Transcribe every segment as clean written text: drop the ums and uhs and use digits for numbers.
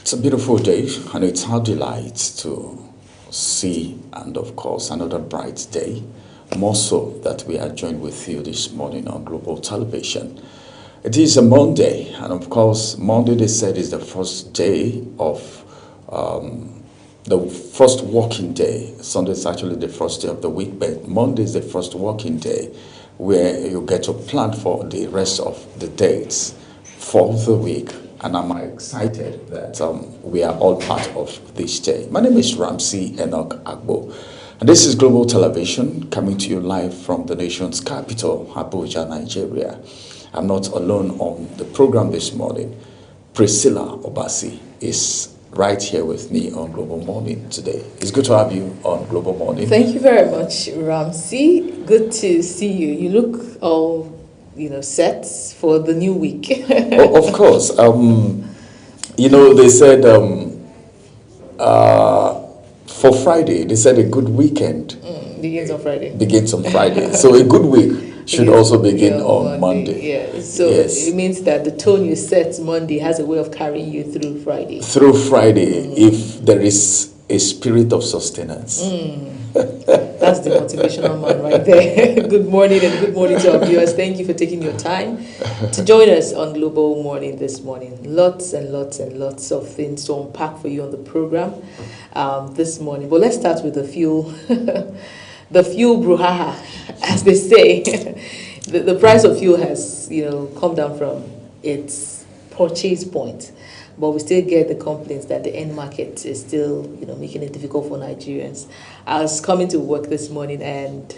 It's a beautiful day, and it's our delight to see, and of course, another bright day. More so that we are joined with you this morning on Global Television. It is a Monday, and of course, Monday they said is the first day of the first working day. Sunday is actually the first day of the week, but Monday is the first working day where you get to plan for the rest of the days for the week. And I'm excited that we are all part of this day. My name is Ramsey Enoch Agbo, and this is Global Television coming to you live from the nation's capital, Abuja, Nigeria. I'm not alone on the program this morning. Priscilla Obasi is right here with me on Global Morning today. It's good to have you on Global Morning. Thank you very much, Ramsey. Good to see you. You look all set for the new week. Of course. They said for Friday, they said a good weekend begins on Friday. Begins on Friday. So a good week should also begin on Monday. Yeah. So yes. It means that the tone you set Monday has a way of carrying you through Friday. Through Friday, if there is a spirit of sustenance. That's the motivational man right there. Good morning and good morning to our viewers. Thank you for taking your time to join us on Global Morning this morning. Lots and lots and lots of things to unpack for you on the program this morning. But let's start with the fuel, the fuel brouhaha, as they say. the price of fuel has come down from its purchase point. But we still get the complaints that the end market is still, making it difficult for Nigerians. I was coming to work this morning, and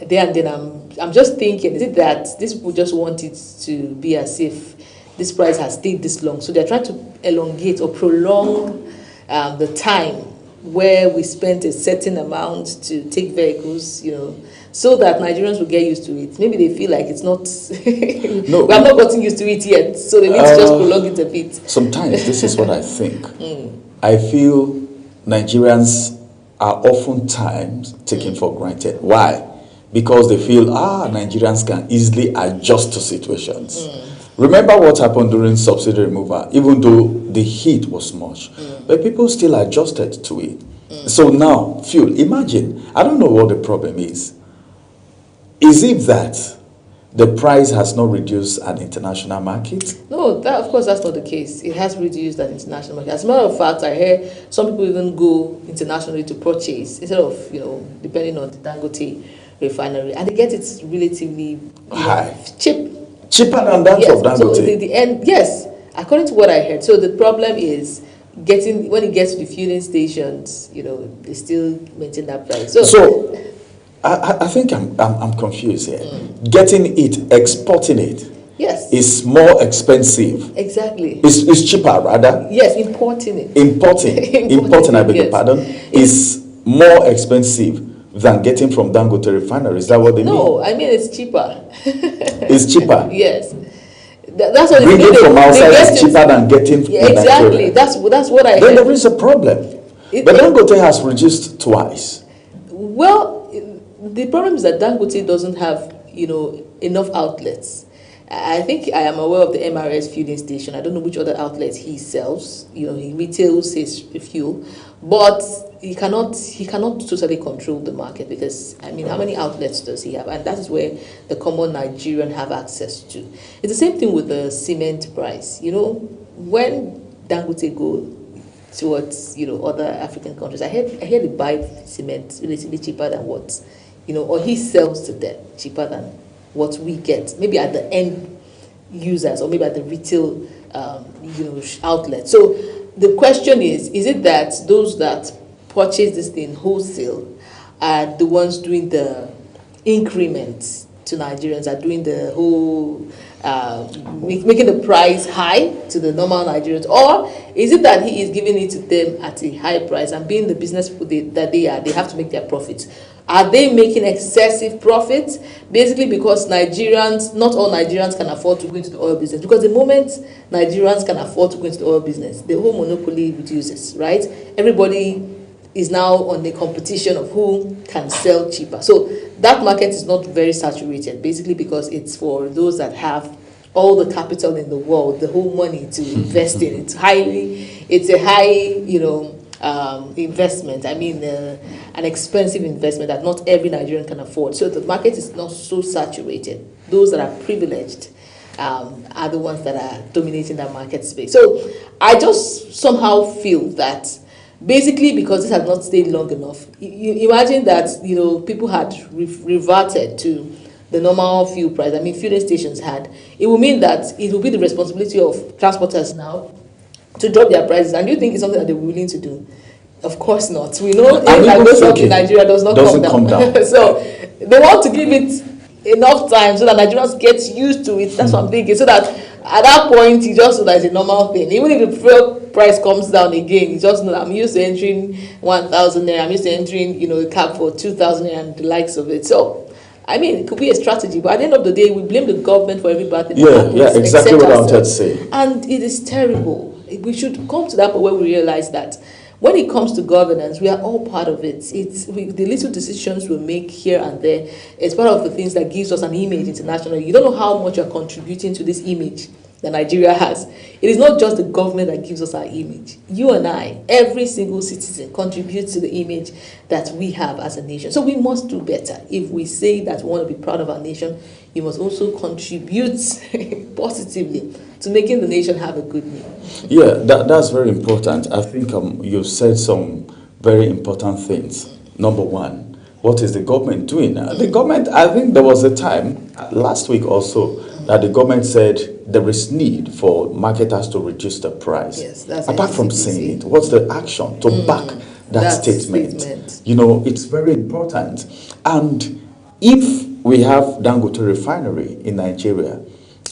then I'm just thinking, is it that these people just want it to be as if this price has stayed this long? So they're trying to elongate or prolong the time where we spent a certain amount to take vehicles, so that Nigerians will get used to it. Maybe they feel like it's not, no, we have not gotten used to it yet, so they need to just prolong it a bit. Sometimes this is what I think. I feel Nigerians are oftentimes taken for granted. Why? Because they feel, Nigerians can easily adjust to situations. Remember what happened during subsidy removal, even though the heat was much, but people still adjusted to it. So now, fuel, imagine, I don't know what the problem is. Is it that the price has not reduced at international market? No, of course that's not the case. It has reduced at international market. As a matter of fact, I hear some people even go internationally to purchase instead of, depending on the Dangote refinery, and they get it relatively high, cheap. Cheaper than that of Dangote. So the end, yes, according to what I heard. So the problem is when it gets to the fueling stations, they still maintain that price. So I think I'm confused here. Getting it, exporting it, yes, is more expensive. Exactly. It's cheaper rather. Yes, importing it. Importing, I beg your pardon, is more expensive than getting from Dangote refinery. Is that what they mean? No, I mean it's cheaper. It's cheaper. Yes. That's what bringing from outside is cheaper than getting from exactly. Nigeria. That's what I heard. Then there is a problem. But Dangote has reduced twice. Well, the problem is that Dangote doesn't have, enough outlets. I think I am aware of the MRS fueling station. I don't know which other outlets he sells. He retails his fuel, but he cannot totally control the market because, how many outlets does he have? And that is where the common Nigerian have access to. It's the same thing with the cement price. When Dangote go towards, other African countries, I hear they buy cement relatively cheaper than what, or he sells to them cheaper than what we get, maybe at the end users or maybe at the retail, outlet. So the question is it that those that purchase this thing wholesale are the ones doing the increments to Nigerians, are doing the whole, making the price high to the normal Nigerians? Or is it that he is giving it to them at a high price, and being the business people that they are, they have to make their profits? Are they making excessive profits? Basically because Nigerians, not all Nigerians can afford to go into the oil business. Because the moment Nigerians can afford to go into the oil business, the whole monopoly reduces, right? Everybody is now on the competition of who can sell cheaper. So that market is not very saturated, basically because it's for those that have all the capital in the world, the whole money to invest in. It's a high, investment. I mean, an expensive investment that not every Nigerian can afford. So the market is not so saturated. Those that are privileged are the ones that are dominating that market space. So I just somehow feel that basically because this has not stayed long enough, you imagine that, people had reverted to the normal fuel price. I mean, fueling stations had. It will mean that it will be the responsibility of transporters now to drop their prices. And do you think it's something that they're willing to do? Of course not. We know that goes up in Nigeria doesn't come down. So they want to give it enough time so that Nigerians get used to it. That's what I'm thinking. So that at that point, you just know that it's a normal thing. Even if the fuel price comes down again, you just know that I'm used to entering 1,000 naira. I'm used to entering, a cab for 2,000 naira and the likes of it. So I mean, it could be a strategy, but at the end of the day, we blame the government for every bad thing that happens. Yeah, exactly what I wanted to say. And it is terrible. We should come to that point where we realize that when it comes to governance, we are all part of it. The little decisions we make here and there. It's part of the things that gives us an image internationally. You don't know how much you're contributing to this image that Nigeria has. It is not just the government that gives us our image. You and I, every single citizen, contributes to the image that we have as a nation. So we must do better. If we say that we want to be proud of our nation, you must also contribute positively to making the nation have a good name. Yeah, that's very important. I think you've said some very important things. Number one, what is the government doing? The government, I think there was a time last week also that the government said there is need for marketers to reduce the price. Yes, that's apart from saying it, what's the action to back that statement? It's very important. And if we have Dangote refinery in Nigeria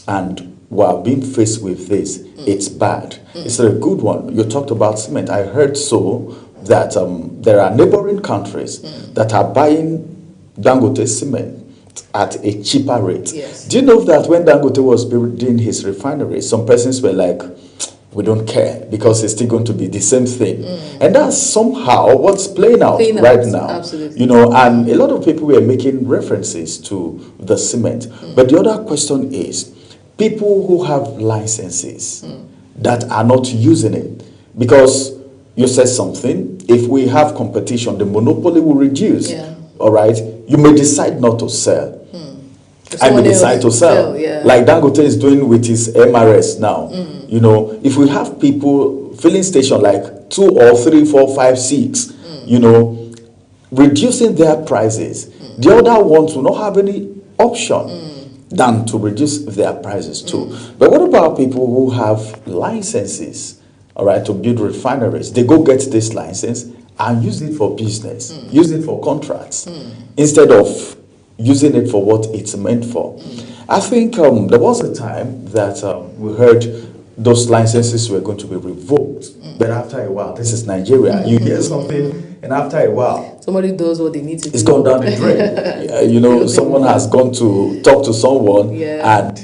and we are being faced with this, it's bad. It's a good one. You talked about cement. I heard that there are neighboring countries that are buying Dangote cement at a cheaper rate. Yes. Do you know that when Dangote was building his refinery, some persons were like, we don't care because it's still going to be the same thing. And that's somehow what's playing out right now. Absolutely. And a lot of people were making references to the cement. But the other question is, people who have licenses that are not using it, because you said something, if we have competition, the monopoly will reduce. Yeah. All right? You may decide not to sell. I may decide to sell. Like Dangote is doing with his MRS now. If we have people, filling station like 2 or 3, 4, 5, 6, reducing their prices, the other ones will not have any option than to reduce their prices too. But what about people who have licenses, all right, to build refineries? They go get this license and use it for business, use it for contracts, instead of using it for what it's meant for. I think there was a time that we heard those licenses were going to be revoked. But after a while, this is Nigeria, you hear something, and after a while, somebody does what they need to do. It's gone down the drain. Someone has gone to talk to someone, and,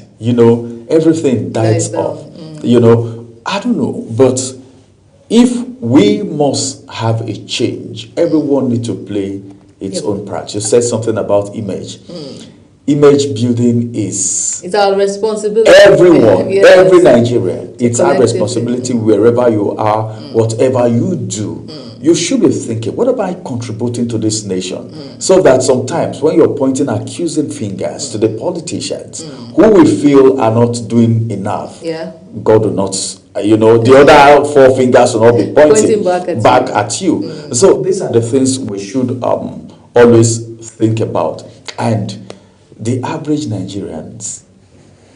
everything dies off. I don't know, but if we must have a change, everyone needs to play its own part. You said something about image. Image building it's our responsibility. Everyone, every Nigerian, it's our responsibility wherever you are, whatever you do. You should be thinking, what am I contributing to this nation? So that sometimes when you're pointing accusing fingers to the politicians who we feel are not doing enough, God will not, the other 4 fingers will not be pointing back at you. So these are the things we should always think about. And the average Nigerians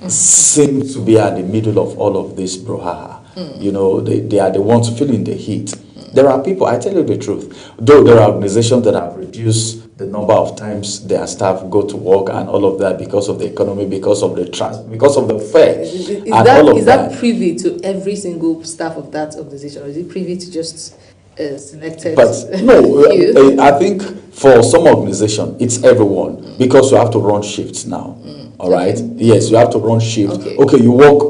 seem to be at the middle of all of this brouhaha. They are the ones feeling the heat. There are people, I tell you the truth, though there are organizations that have reduced the number of times their staff go to work and all of that because of the economy, because of the because of the fare. Is that privy to every single staff of that organization, or is it privy to just selected? But no, I think for some organization, it's everyone, because you have to run shifts now. All right? Yes, you have to run shifts. Okay, you work,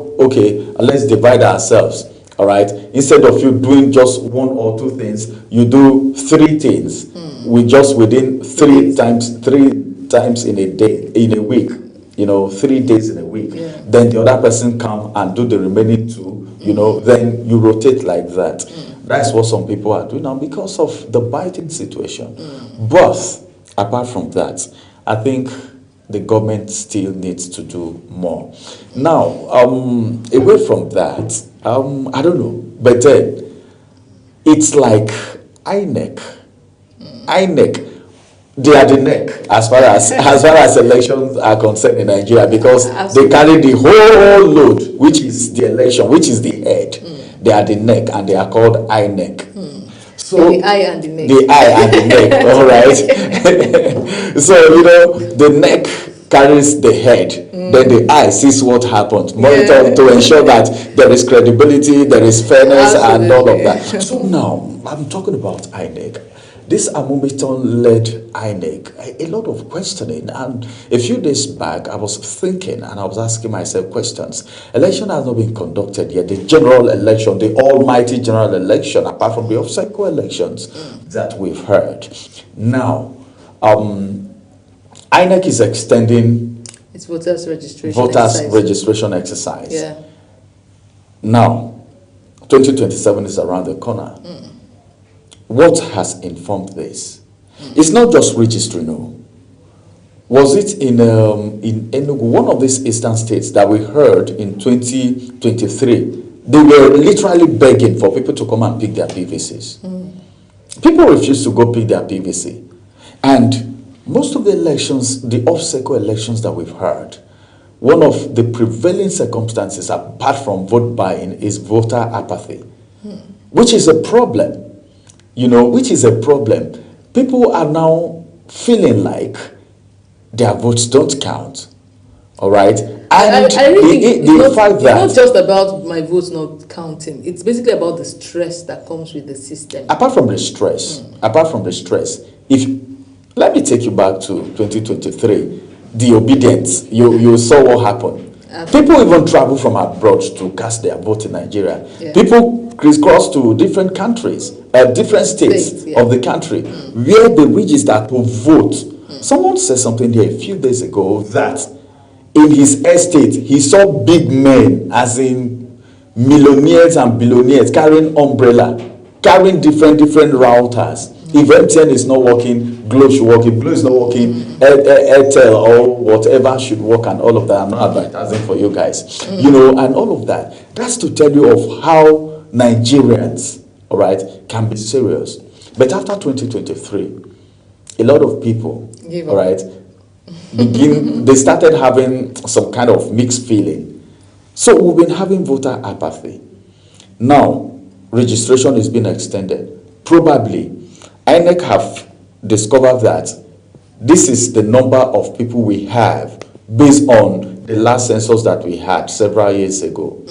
let's divide ourselves. All right, instead of you doing just 1 or 2 things, you do 3 things. We just within 3 times in a day, in a week. 3 days in a week. Yeah. Then the other person come and do the remaining 2, then you rotate like that. That's what some people are doing now because of the biting situation. But apart from that, I think the government still needs to do more. Now, away from that, I don't know, but then it's like INEC. INEC, they are the neck as far as elections are concerned in Nigeria, because Absolutely. they carry the whole load, which is the election, which is the head. They are the neck, and they are called INEC. So the eye and the neck. The eye and the neck, all right. So the neck carries the head, then the eye sees what happened, monitor to ensure that there is credibility, there is fairness, and all of that. So now I'm talking about INEC. This Amumiton-led INEC, a lot of questioning. And a few days back, I was thinking and I was asking myself questions. Election has not been conducted yet. The general election, the almighty general election, apart from the off-cycle elections that we've heard. Now, INEC is extending It's voters registration exercise. Yeah. Now, 2027 is around the corner. What has informed this? It's not just registry, no. Was it in Enugu, one of these eastern states that we heard in 2023, they were literally begging for people to come and pick their PVCs. People refused to go pick their PVC. And most of the elections, the off-cycle elections that we've heard, one of the prevailing circumstances apart from vote buying is voter apathy, which is a problem. Which is a problem. People are now feeling like their votes don't count. All right? And I really think the fact that it's not just about my votes not counting. It's basically about the stress that comes with the system. Apart from the stress, let me take you back to 2023, the obedience. You saw what happened. Absolutely. People even travel from abroad to cast their vote in Nigeria. Yeah. People crisscross to different countries, different states of the country, where they register to vote. Someone said something there a few days ago that in his estate, he saw big men, as in millionaires and billionaires, carrying umbrella, carrying different routers. If MTN is not working, Glo should work. If Glo is not working, Airtel or whatever should work, and all of that. I'm not advertising for you guys, and all of that. That's to tell you of how Nigerians, all right, can be serious. But after 2023, a lot of people, all right, they started having some kind of mixed feeling. So we've been having voter apathy. Now, registration is being extended. Probably, INEC have discovered that this is the number of people we have based on the last census that we had several years ago.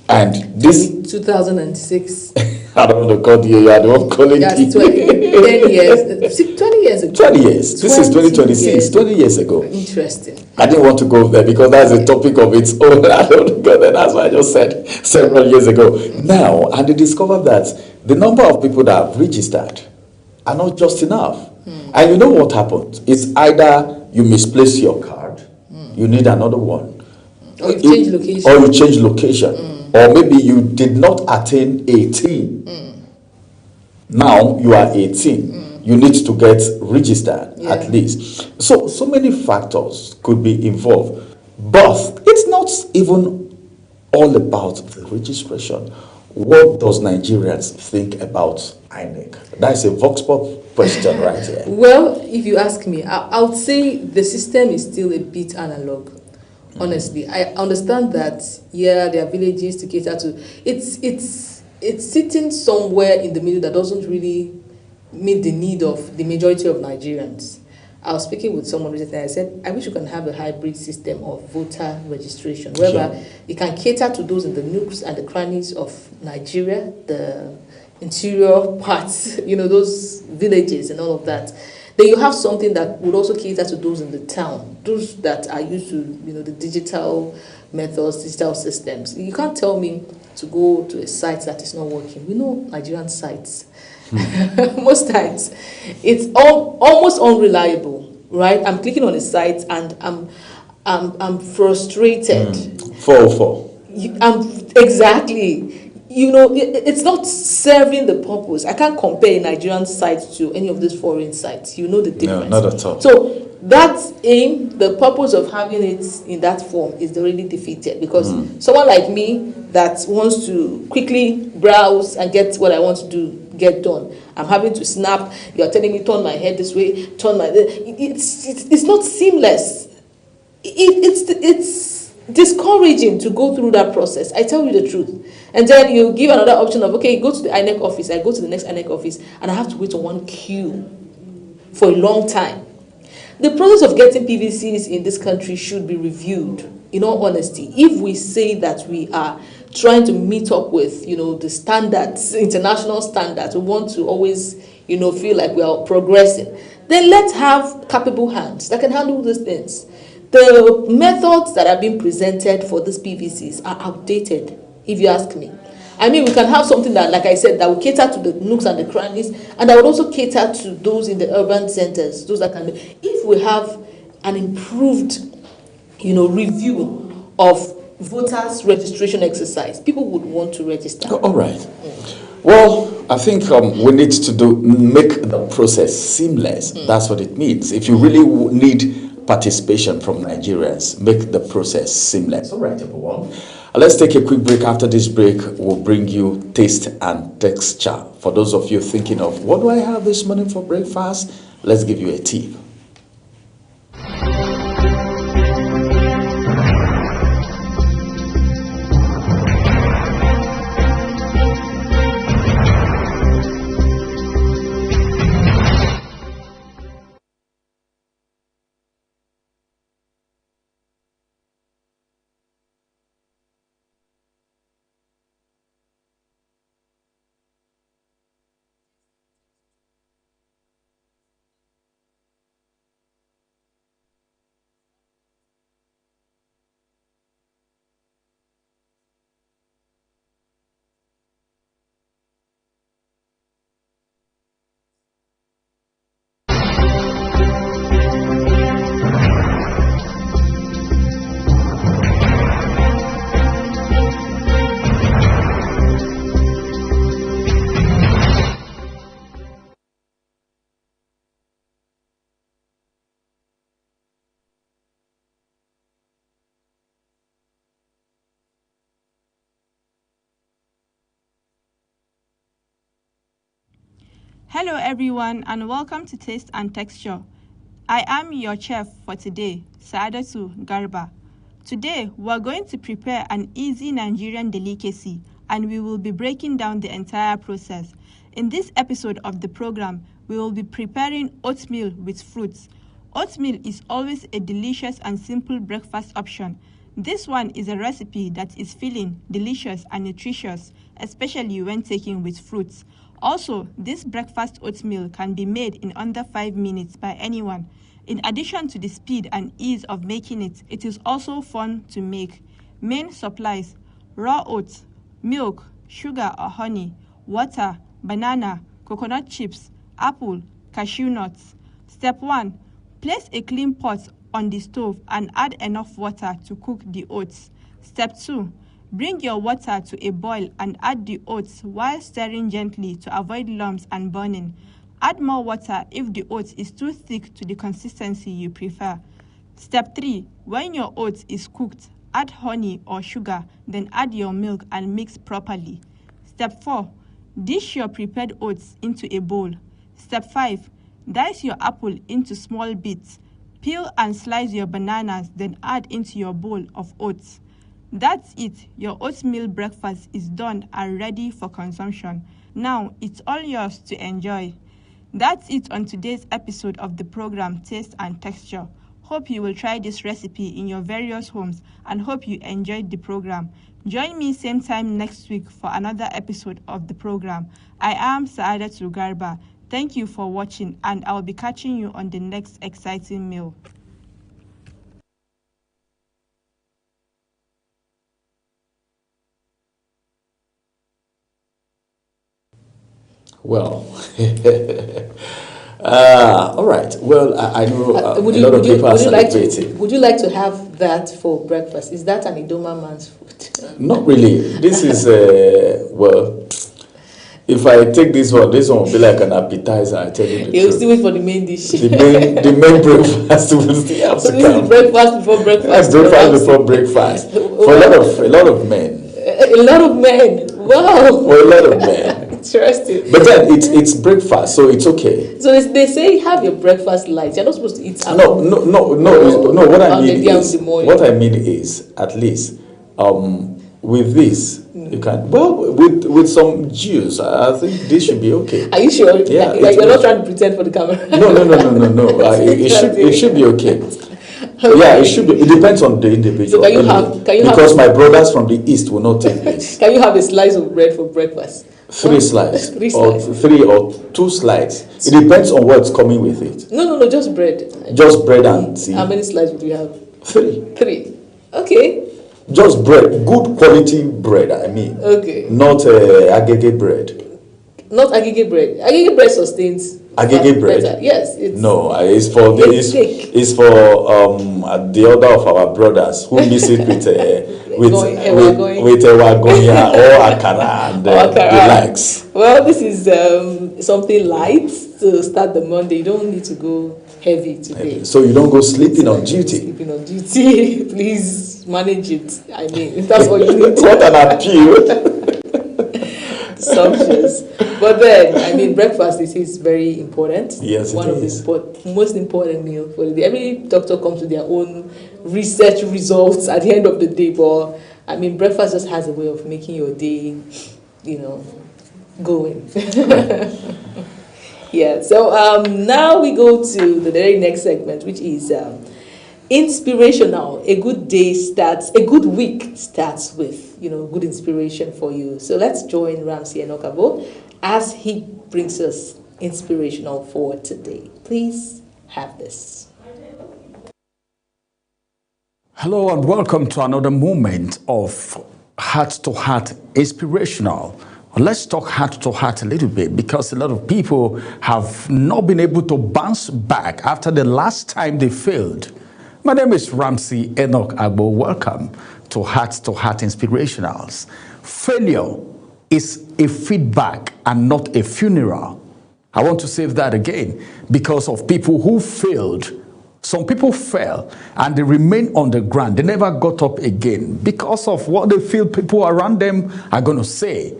And this 2006. I don't know the code here. You are the one calling it. 20 years ago. 20 years. This is 2026. 20 years ago. Interesting. I didn't want to go there because that's a topic of its own. I don't go there. That's why I just said several years ago. Now, and they discovered that the number of people that have registered are not just enough. And you know what happened? It's either you misplace your card, you need another one, or you change location. Or you change location. Or maybe you did not attain 18. Now you are 18. You need to get registered at least. So many factors could be involved. But it's not even all about the registration. What does Nigerians think about INEC? That's a Vox Pop question right here. Well, if you ask me, I would say the system is still a bit analog. Honestly, I understand that, there are villages to cater to. It's sitting somewhere in the middle that doesn't really meet the need of the majority of Nigerians. I was speaking with someone recently, I said, I wish you can have a hybrid system of voter registration, whereby you can cater to those in the nooks and the crannies of Nigeria, the interior parts, those villages and all of that. Then you have something that would also cater to those in the town, those that are used to, the digital methods, digital systems. You can't tell me to go to a site that is not working. We know Nigerian sites. Most times, it's almost unreliable, right? I'm clicking on a site and I'm frustrated. 404. Exactly. It's not serving the purpose. I can't compare a Nigerian site to any of these foreign sites. You know the difference. No, not at all. So that aim, the purpose of having it in that form is already defeated, because someone like me that wants to quickly browse and get what I want to do get done, I'm having to snap. You're telling me turn my head this way, turn my. It's not seamless. It's discouraging to go through that process. I tell you the truth. And then you give another option of, okay, go to the INEC office. I go to the next INEC office and I have to wait on one queue for a long time. The process of getting PVCs in this country should be reviewed, in all honesty. If we say that we are trying to meet up with, the standards, international standards, we want to always, feel like we are progressing, then let's have capable hands that can handle these things. The methods that are being presented for these PVCs are outdated, if you ask me. I mean, we can have something that, like I said, that will cater to the nooks and the crannies, and that would also cater to those in the urban centers, those that can be. If we have an improved, review of voters' registration exercise, people would want to register. All right. Well, I think we need to make the process seamless. That's what it means. If you really need participation from Nigerians, make the process seamless. All right, everyone. Let's take a quick break. After this break, we'll bring you taste and texture. For those of you thinking of, what do I have this morning for breakfast? Let's give you a tip. Hello everyone and welcome to Taste and Texture. I am your chef for today, Saadatu Garba. Today we're going to prepare an easy Nigerian delicacy and we will be breaking down the entire process. In this episode of the program, we will be preparing oatmeal with fruits. Oatmeal is always a delicious and simple breakfast option. This one is a recipe that is filling, delicious and nutritious, especially when taken with fruits. Also, this breakfast oatmeal can be made in under 5 minutes by anyone. In addition to the speed and ease of making it, it is also fun to make. Main supplies: raw oats, milk, sugar or honey, water, banana, coconut chips, apple, cashew nuts. Step 1. Place a clean pot on the stove and add enough water to cook the oats. Step 2. Bring your water to a boil and add the oats while stirring gently to avoid lumps and burning. Add more water if the oats is too thick to the consistency you prefer. Step 3. When your oats is cooked, add honey or sugar, then add your milk and mix properly. Step 4. Dish your prepared oats into a bowl. Step 5. Dice your apple into small bits. Peel and slice your bananas, then add into your bowl of oats. That's it. Your oatmeal breakfast is done and ready for consumption. Now, it's all yours to enjoy. That's it on today's episode of the program Taste and Texture. Hope you will try this recipe in your various homes and hope you enjoyed the program. Join me same time next week for another episode of the program. I am Saadatu Garba. Thank you for watching and I'll be catching you on the next exciting meal. Well, all right. Well, I know a lot of people are celebrating. Would you like to have that for breakfast? Is that an Idoma man's food? Not really. This is, well, if I take this one will be like an appetizer, I tell you the You'll truth. still wait for the main dish. The main breakfast will still have So to this is come. breakfast before breakfast. That's breakfast before breakfast. For a lot of men. A lot of men. Wow. For a lot of men. Interesting. But then it's breakfast, so it's okay. So they say have your breakfast light. You're not supposed to eat. No. What I mean is, at least, with this, you can. Well, with some juice, I think this should be okay. Are you sure? Yeah. Like you're not trying to pretend for the camera. No. It should be okay. Okay. Yeah, it should be. It depends on the individual. So can you because have, my brothers from the east will not take this. Can you have a slice of bread for breakfast? Three slices, Three or slices. 3 or 2 slices. It depends on what's coming with it. No, just bread. Just bread and tea. How many slices would you have? 3. 3. Okay. Just bread, good quality bread. I mean, Okay. not agege bread. Not agege bread. Agege bread sustains. Agege bread. Better. Yes. No, it's for the It's thick. it's for the other of our brothers who miss it with ewagonya or akara and the likes. Well, this is something light to start the Monday. You don't need to go heavy today. So you don't go sleeping on duty. Sleeping on duty, please manage it. I mean, that's what you need. What an appeal! Sumptuous. But then, I mean, breakfast is very important. Yes, one it of is. the most important meal for the day. Every doctor comes with their own research results at the end of the day, but I mean, breakfast just has a way of making your day, going. Yeah. So now we go to the very next segment, which is inspirational. A good week starts with good inspiration for you. So let's join Ramsey Enokabo as he brings us inspirational for today. Please have this. Hello and welcome to another moment of Heart to Heart Inspirational. Let's talk heart to heart a little bit, because a lot of people have not been able to bounce back after the last time they failed. My name is Ramsey Enoch Agbo. Welcome to Heart Inspirationals. Failure is a feedback and not a funeral. I want to say that again because of people who failed. Some people fell and they remain on the ground. They never got up again because of what they feel people around them are going to say.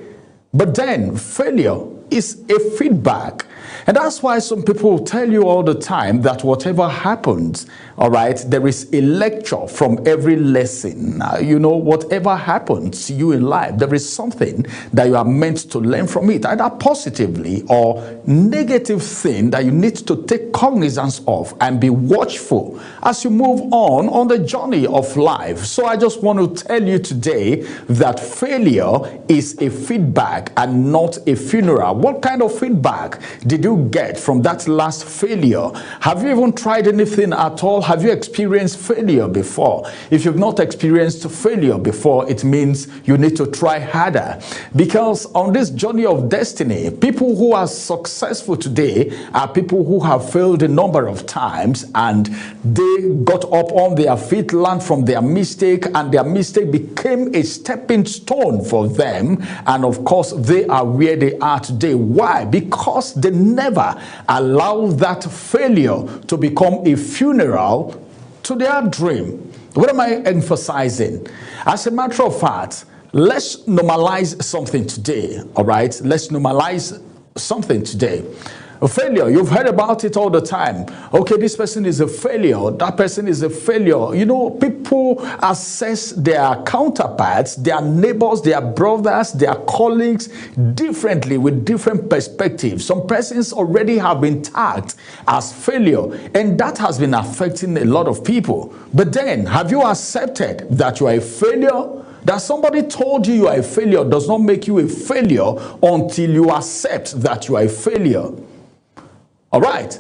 But then failure is a feedback. And that's why some people tell you all the time that whatever happens, all right, there is a lecture from every lesson. Whatever happens to you in life, there is something that you are meant to learn from it, either positively or negative thing that you need to take cognizance of and be watchful as you move on the journey of life. So I just want to tell you today that failure is a feedback and not a funeral. What kind of feedback did you get from that last failure? Have you even tried anything at all? Have you experienced failure before? If you've not experienced failure before, it means you need to try harder, because on this journey of destiny, people who are successful today are people who have failed a number of times and they got up on their feet, learned from their mistake, and their mistake became a stepping stone for them, and of course they are where they are today. Why? Because they never allow that failure to become a funeral to their dream. What am I emphasizing? As a matter of fact, let's normalize something today, all right? Let's normalize something today. A failure, you've heard about it all the time. Okay, this person is a failure, that person is a failure. People assess their counterparts, their neighbors, their brothers, their colleagues differently with different perspectives. Some persons already have been tagged as failure, and that has been affecting a lot of people. But then, have you accepted that you are a failure? That somebody told you are a failure does not make you a failure until you accept that you are a failure. All right,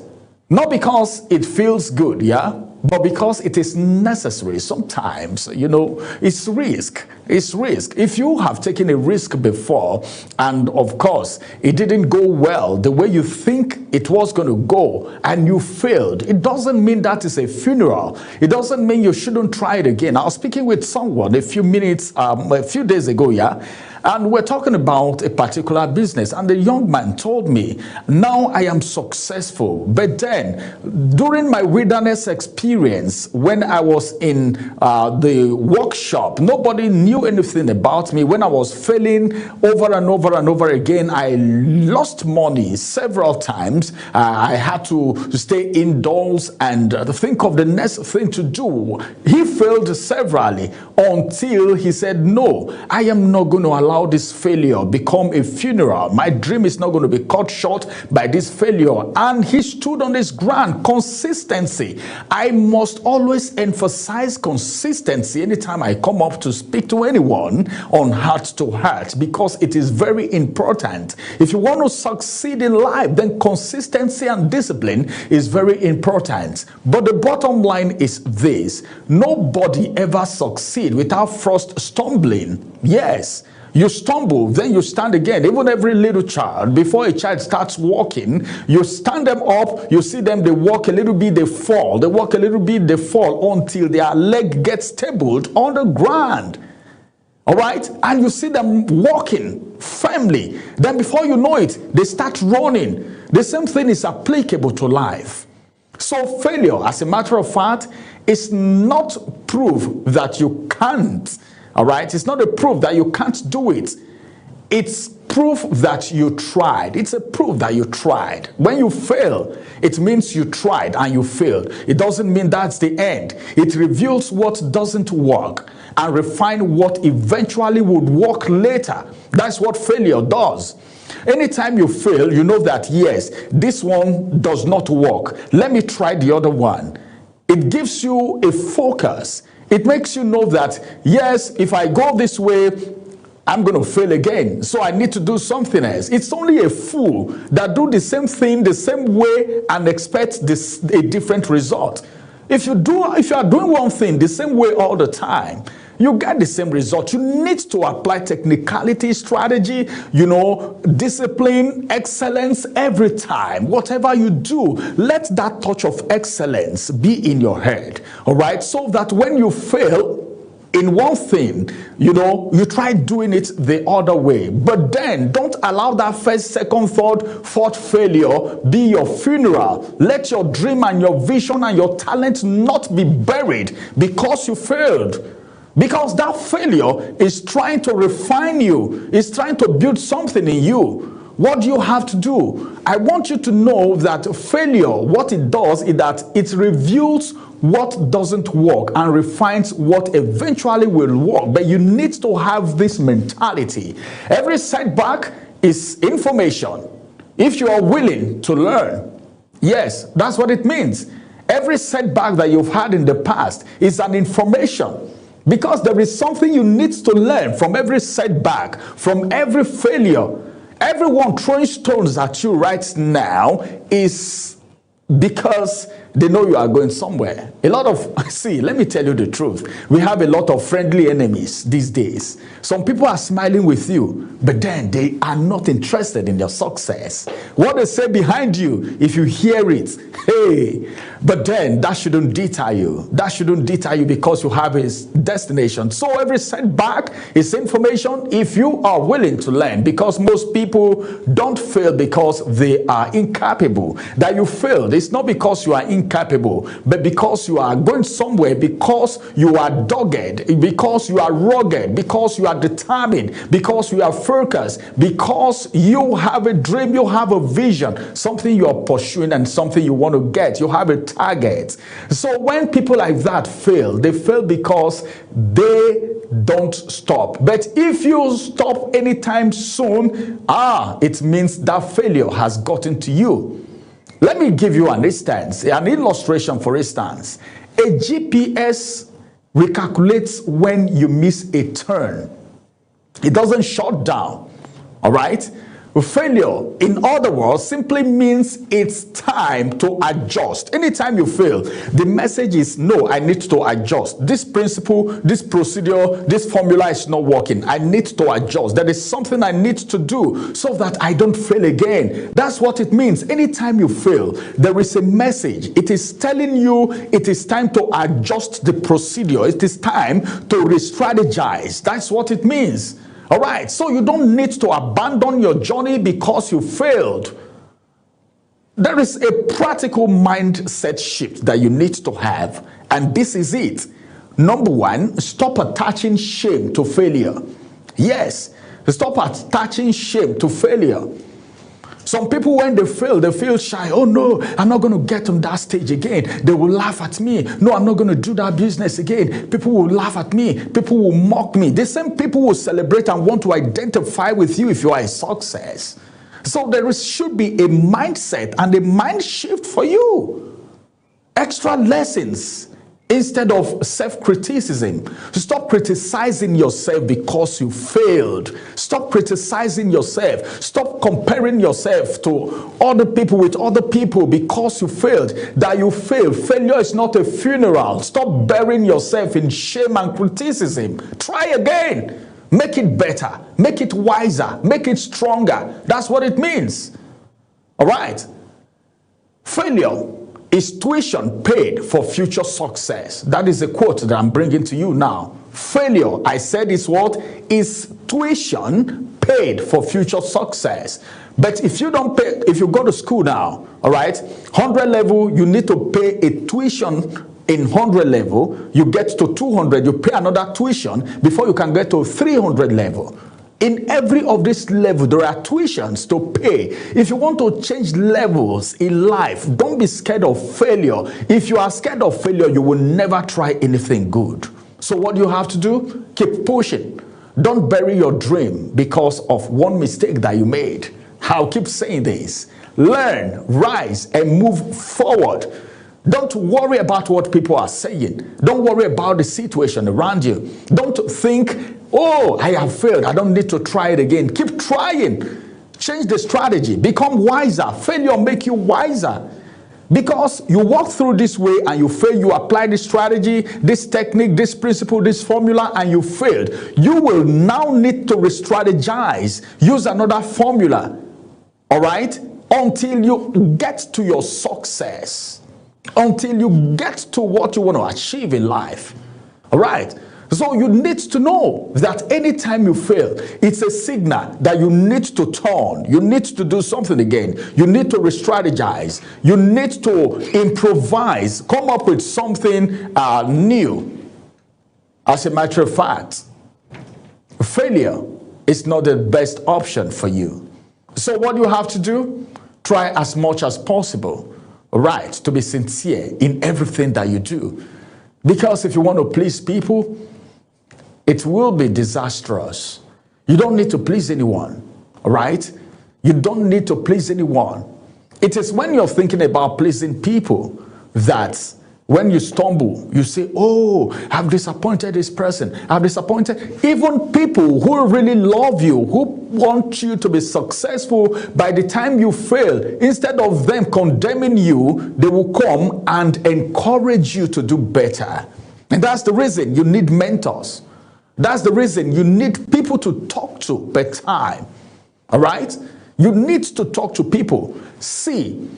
not because it feels good, yeah, but because it is necessary. Sometimes, it's risk. is risk. If you have taken a risk before, and of course, it didn't go well the way you think it was going to go, and you failed, it doesn't mean that is a funeral. It doesn't mean you shouldn't try it again. I was speaking with someone a few days ago, yeah, and we're talking about a particular business, and the young man told me, now I am successful, but then during my wilderness experience, when I was in the workshop, nobody knew anything about me. When I was failing over and over and over again, I lost money several times. I had to stay indoors and think of the next thing to do. He failed severally until he said, no, I am not going to allow this failure become a funeral. My dream is not going to be cut short by this failure. And he stood on his ground. Consistency. I must always emphasize consistency anytime I come up to speak to anyone on heart to heart, because it is very important. If you want to succeed in life, then consistency and discipline is very important. But the bottom line is this: nobody ever succeeds without first stumbling. Yes. You stumble, then you stand again. Even every little child, before a child starts walking, you stand them up, you see them, they walk a little bit, they fall. They walk a little bit, they fall until their leg gets stable on the ground. All right? And you see them walking firmly. Then before you know it, they start running. The same thing is applicable to life. So failure, as a matter of fact, is not proof that you can't. All right, it's not a proof that you can't do it. It's proof that you tried. It's a proof that you tried. When you fail, it means you tried and you failed. It doesn't mean that's the end. It reveals what doesn't work and refine what eventually would work later. That's what failure does. Anytime you fail, you know that, yes, this one does not work. Let me try the other one. It gives you a focus. It makes you know that, yes, if I go this way, I'm going to fail again. So I need to do something else. It's only a fool that do the same thing the same way and expect a different result. If you are doing one thing the same way all the time, you get the same result. You need to apply technicality, strategy, discipline, excellence every time. Whatever you do, let that touch of excellence be in your head. All right? So that when you fail in one thing, you try doing it the other way. But then don't allow that first, second, third, fourth failure be your funeral. Let your dream and your vision and your talent not be buried because you failed. Because that failure is trying to refine you. It's trying to build something in you. What do you have to do? I want you to know that failure, what it does is that it reveals what doesn't work and refines what eventually will work. But you need to have this mentality. Every setback is information. If you are willing to learn, yes, that's what it means. Every setback that you've had in the past is an information. Because there is something you need to learn from every setback, from every failure. Everyone throwing stones at you right now is because they know you are going somewhere. Let me tell you the truth. We have a lot of friendly enemies these days. Some people are smiling with you, but then they are not interested in your success. What they say behind you, if you hear it, hey, but then that shouldn't deter you. That shouldn't deter you because you have a destination. So every setback is information if you are willing to learn, because most people don't fail because they are incapable. That you failed, it's not because you are incapable, but because you are going somewhere, because you are dogged, because you are rugged, because you are determined, because you are focused, because you have a dream, you have a vision, something you are pursuing and something you want to get. You have a target. So when people like that fail, they fail because they don't stop. But if you stop anytime soon, it means that failure has gotten to you. Let me give you an instance, an illustration. For instance, a GPS recalculates when you miss a turn. It doesn't shut down, all right? Failure, in other words, simply means it's time to adjust. Anytime you fail, the message is, no, I need to adjust. This principle, this procedure, this formula is not working. I need to adjust. There is something I need to do so that I don't fail again. That's what it means. Anytime you fail, there is a message. It is telling you it is time to adjust the procedure. It is time to re-strategize. That's what it means. All right, so you don't need to abandon your journey because you failed. There is a practical mindset shift that you need to have, and this is it. Number one, stop attaching shame to failure. Yes, stop attaching shame to failure. Some people, when they fail, they feel shy. Oh no, I'm not going to get on that stage again. They will laugh at me. No, I'm not going to do that business again. People will laugh at me. People will mock me. The same people will celebrate and want to identify with you if you are a success. So there should be a mindset and a mind shift for you. Extra lessons instead of self-criticism. Stop criticizing yourself because you failed. Stop criticizing yourself. Stop comparing yourself to other people with other people because you failed. That you failed. Failure is not a funeral. Stop burying yourself in shame and criticism. Try again. Make it better. Make it wiser. Make it stronger. That's what it means. All right. Failure is tuition paid for future success. That is a quote that I'm bringing to you now. Failure, I said, is what? Is tuition paid for future success. But if you don't pay, if you go to school now, all right, 100 level, you need to pay a tuition. In 100 level, you get to 200, you pay another tuition before you can get to 300 level. In every of this level, there are tuitions to pay. If you want to change levels in life, don't be scared of failure. If you are scared of failure, you will never try anything good. So what you have to do? Keep pushing. Don't bury your dream because of one mistake that you made. I'll keep saying this. Learn, rise, and move forward. Don't worry about what people are saying. Don't worry about the situation around you. Don't think, oh, I have failed. I don't need to try it again. Keep trying. Change the strategy. Become wiser. Failure make you wiser. Because you walk through this way and you fail, you apply this strategy, this technique, this principle, this formula, and you failed. You will now need to re-strategize. Use another formula. All right? Until you get to your success. Until you get to what you want to achieve in life. All right. So you need to know that anytime you fail, it's a signal that you need to turn. You need to do something again. You need to re-strategize. You need to improvise. Come up with something new. As a matter of fact, failure is not the best option for you. So what you have to do? Try as much as possible. Right, to be sincere in everything that you do. Because if you want to please people, it will be disastrous. You don't need to please anyone, all right? You don't need to please anyone. It is when you're thinking about pleasing people that when you stumble, you say, oh, I've disappointed this person. I've disappointed even people who really love you, who want you to be successful. By the time you fail, instead of them condemning you, they will come and encourage you to do better. And that's the reason you need mentors. That's the reason you need people to talk to per time. All right? You need to talk to people. See,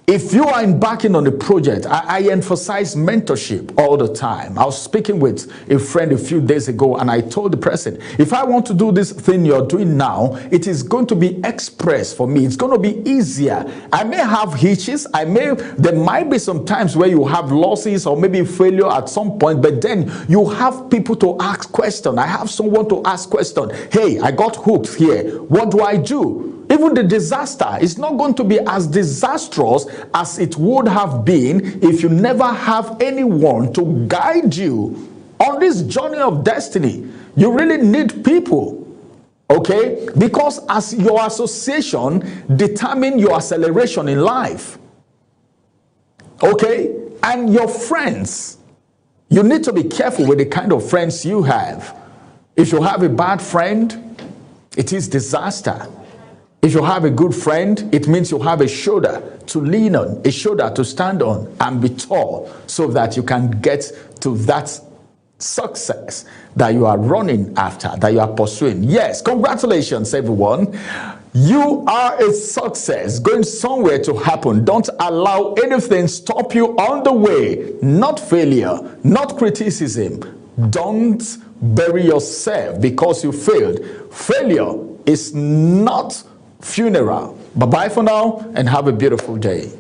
if you are embarking on a project, I emphasize mentorship all the time. I was speaking with a friend a few days ago and I told the person, if I want to do this thing you're doing now, it is going to be express for me. It's going to be easier. I may have hitches. There might be some times where you have losses or maybe failure at some point, but then you have people to ask questions. I have someone to ask questions. Hey, I got hooked here. What do I do? Even the disaster is not going to be as disastrous as it would have been if you never have anyone to guide you on this journey of destiny. You really need people, okay? Because as your association determine your acceleration in life, okay? And your friends, you need to be careful with the kind of friends you have. If you have a bad friend, it is disaster. If you have a good friend, it means you have a shoulder to lean on, a shoulder to stand on and be tall so that you can get to that success that you are running after, that you are pursuing. Yes, congratulations, everyone. You are a success going somewhere to happen. Don't allow anything stop you on the way. Not failure, not criticism. Don't bury yourself because you failed. Failure is not funeral. Bye-bye for now and have a beautiful day.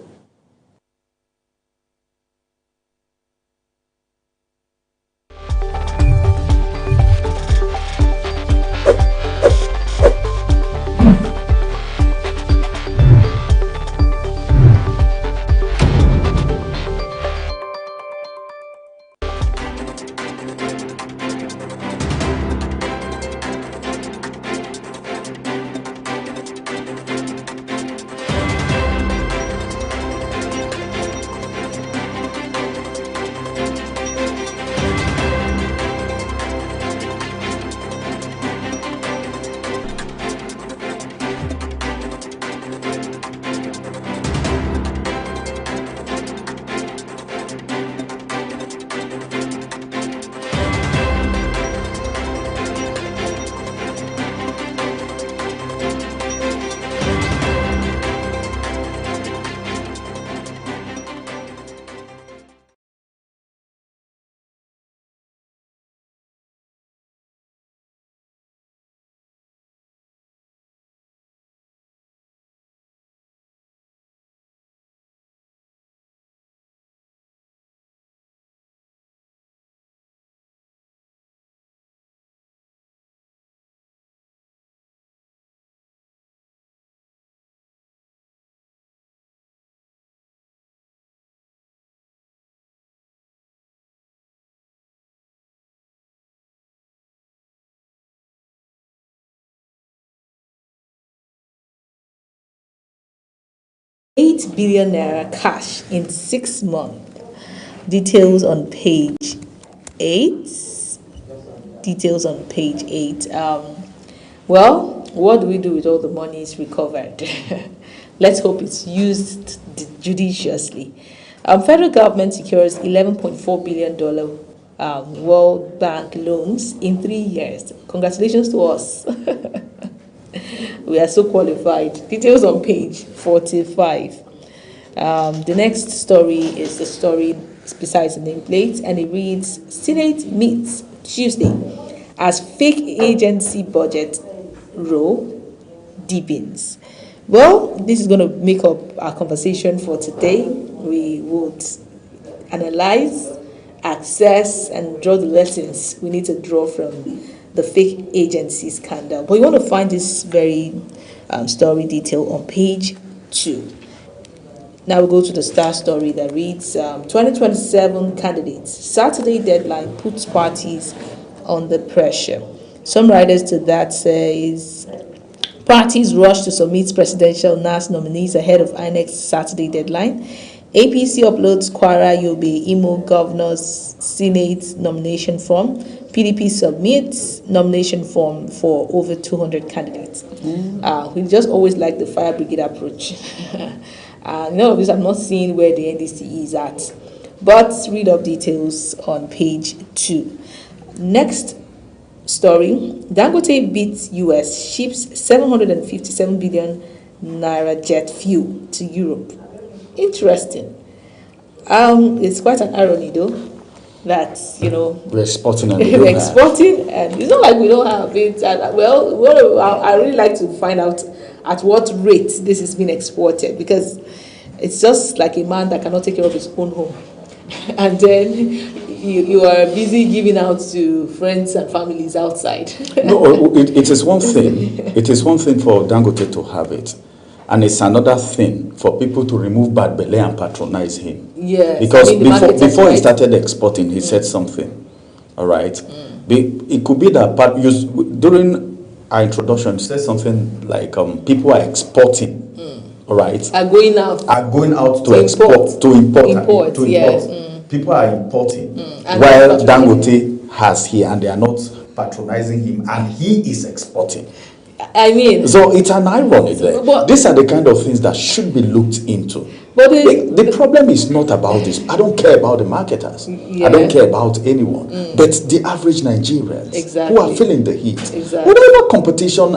₦8 billion cash in 6 months. Details on page 8. Details on page 8. Well, what do we do with all the monies recovered? Let's hope it's used judiciously. Federal government secures $11.4 billion World Bank loans in 3 years. Congratulations to us. We are so qualified. Details on page 45. The next story is the story besides the nameplate, and it reads: Senate meets Tuesday as fake agency budget row deepens. Well, this is going to make up our conversation for today. We would analyze, assess, and draw the lessons we need to draw from the fake agency scandal. But you want to find this very story detail on page 2. Now we go to the star story that reads 2027 candidates. Saturday deadline puts parties under pressure. Some writers to that says parties rush to submit presidential NAS nominees ahead of INEC's Saturday deadline. APC uploads Kwara Yobe Imo Governor's Senate nomination form. PDP submits nomination form for over 200 candidates. We just always like the fire brigade approach. None of this I'm not seeing where the NDC is at. But read up details on page 2. Next story, Dangote beats US, ships 757 billion naira jet fuel to Europe. Interesting. It's quite an irony though, that we're exporting and we're exporting, and it's not like we don't have it. And, I really like to find out at what rate this is being exported, because it's just like a man that cannot take care of his own home, and then you are busy giving out to friends and families outside. No, it is one thing. It is one thing for Dangote to have it, and it's another thing for people to remove bad belly and patronize him. Yes, because before he started exporting, he said something. All right, it could be that during our introduction, he said something like people are exporting. All right, are going out to export, to import. Yes. People are importing, while Dangote has here, and they are not patronizing him, and he is exporting. I mean, So it's an irony there. But- These are the kind of things that should be looked into. But The problem is not about this. I don't care about the marketers. Yeah. I don't care about anyone. But the average Nigerians Exactly. who are feeling the heat. Exactly. Whatever competition,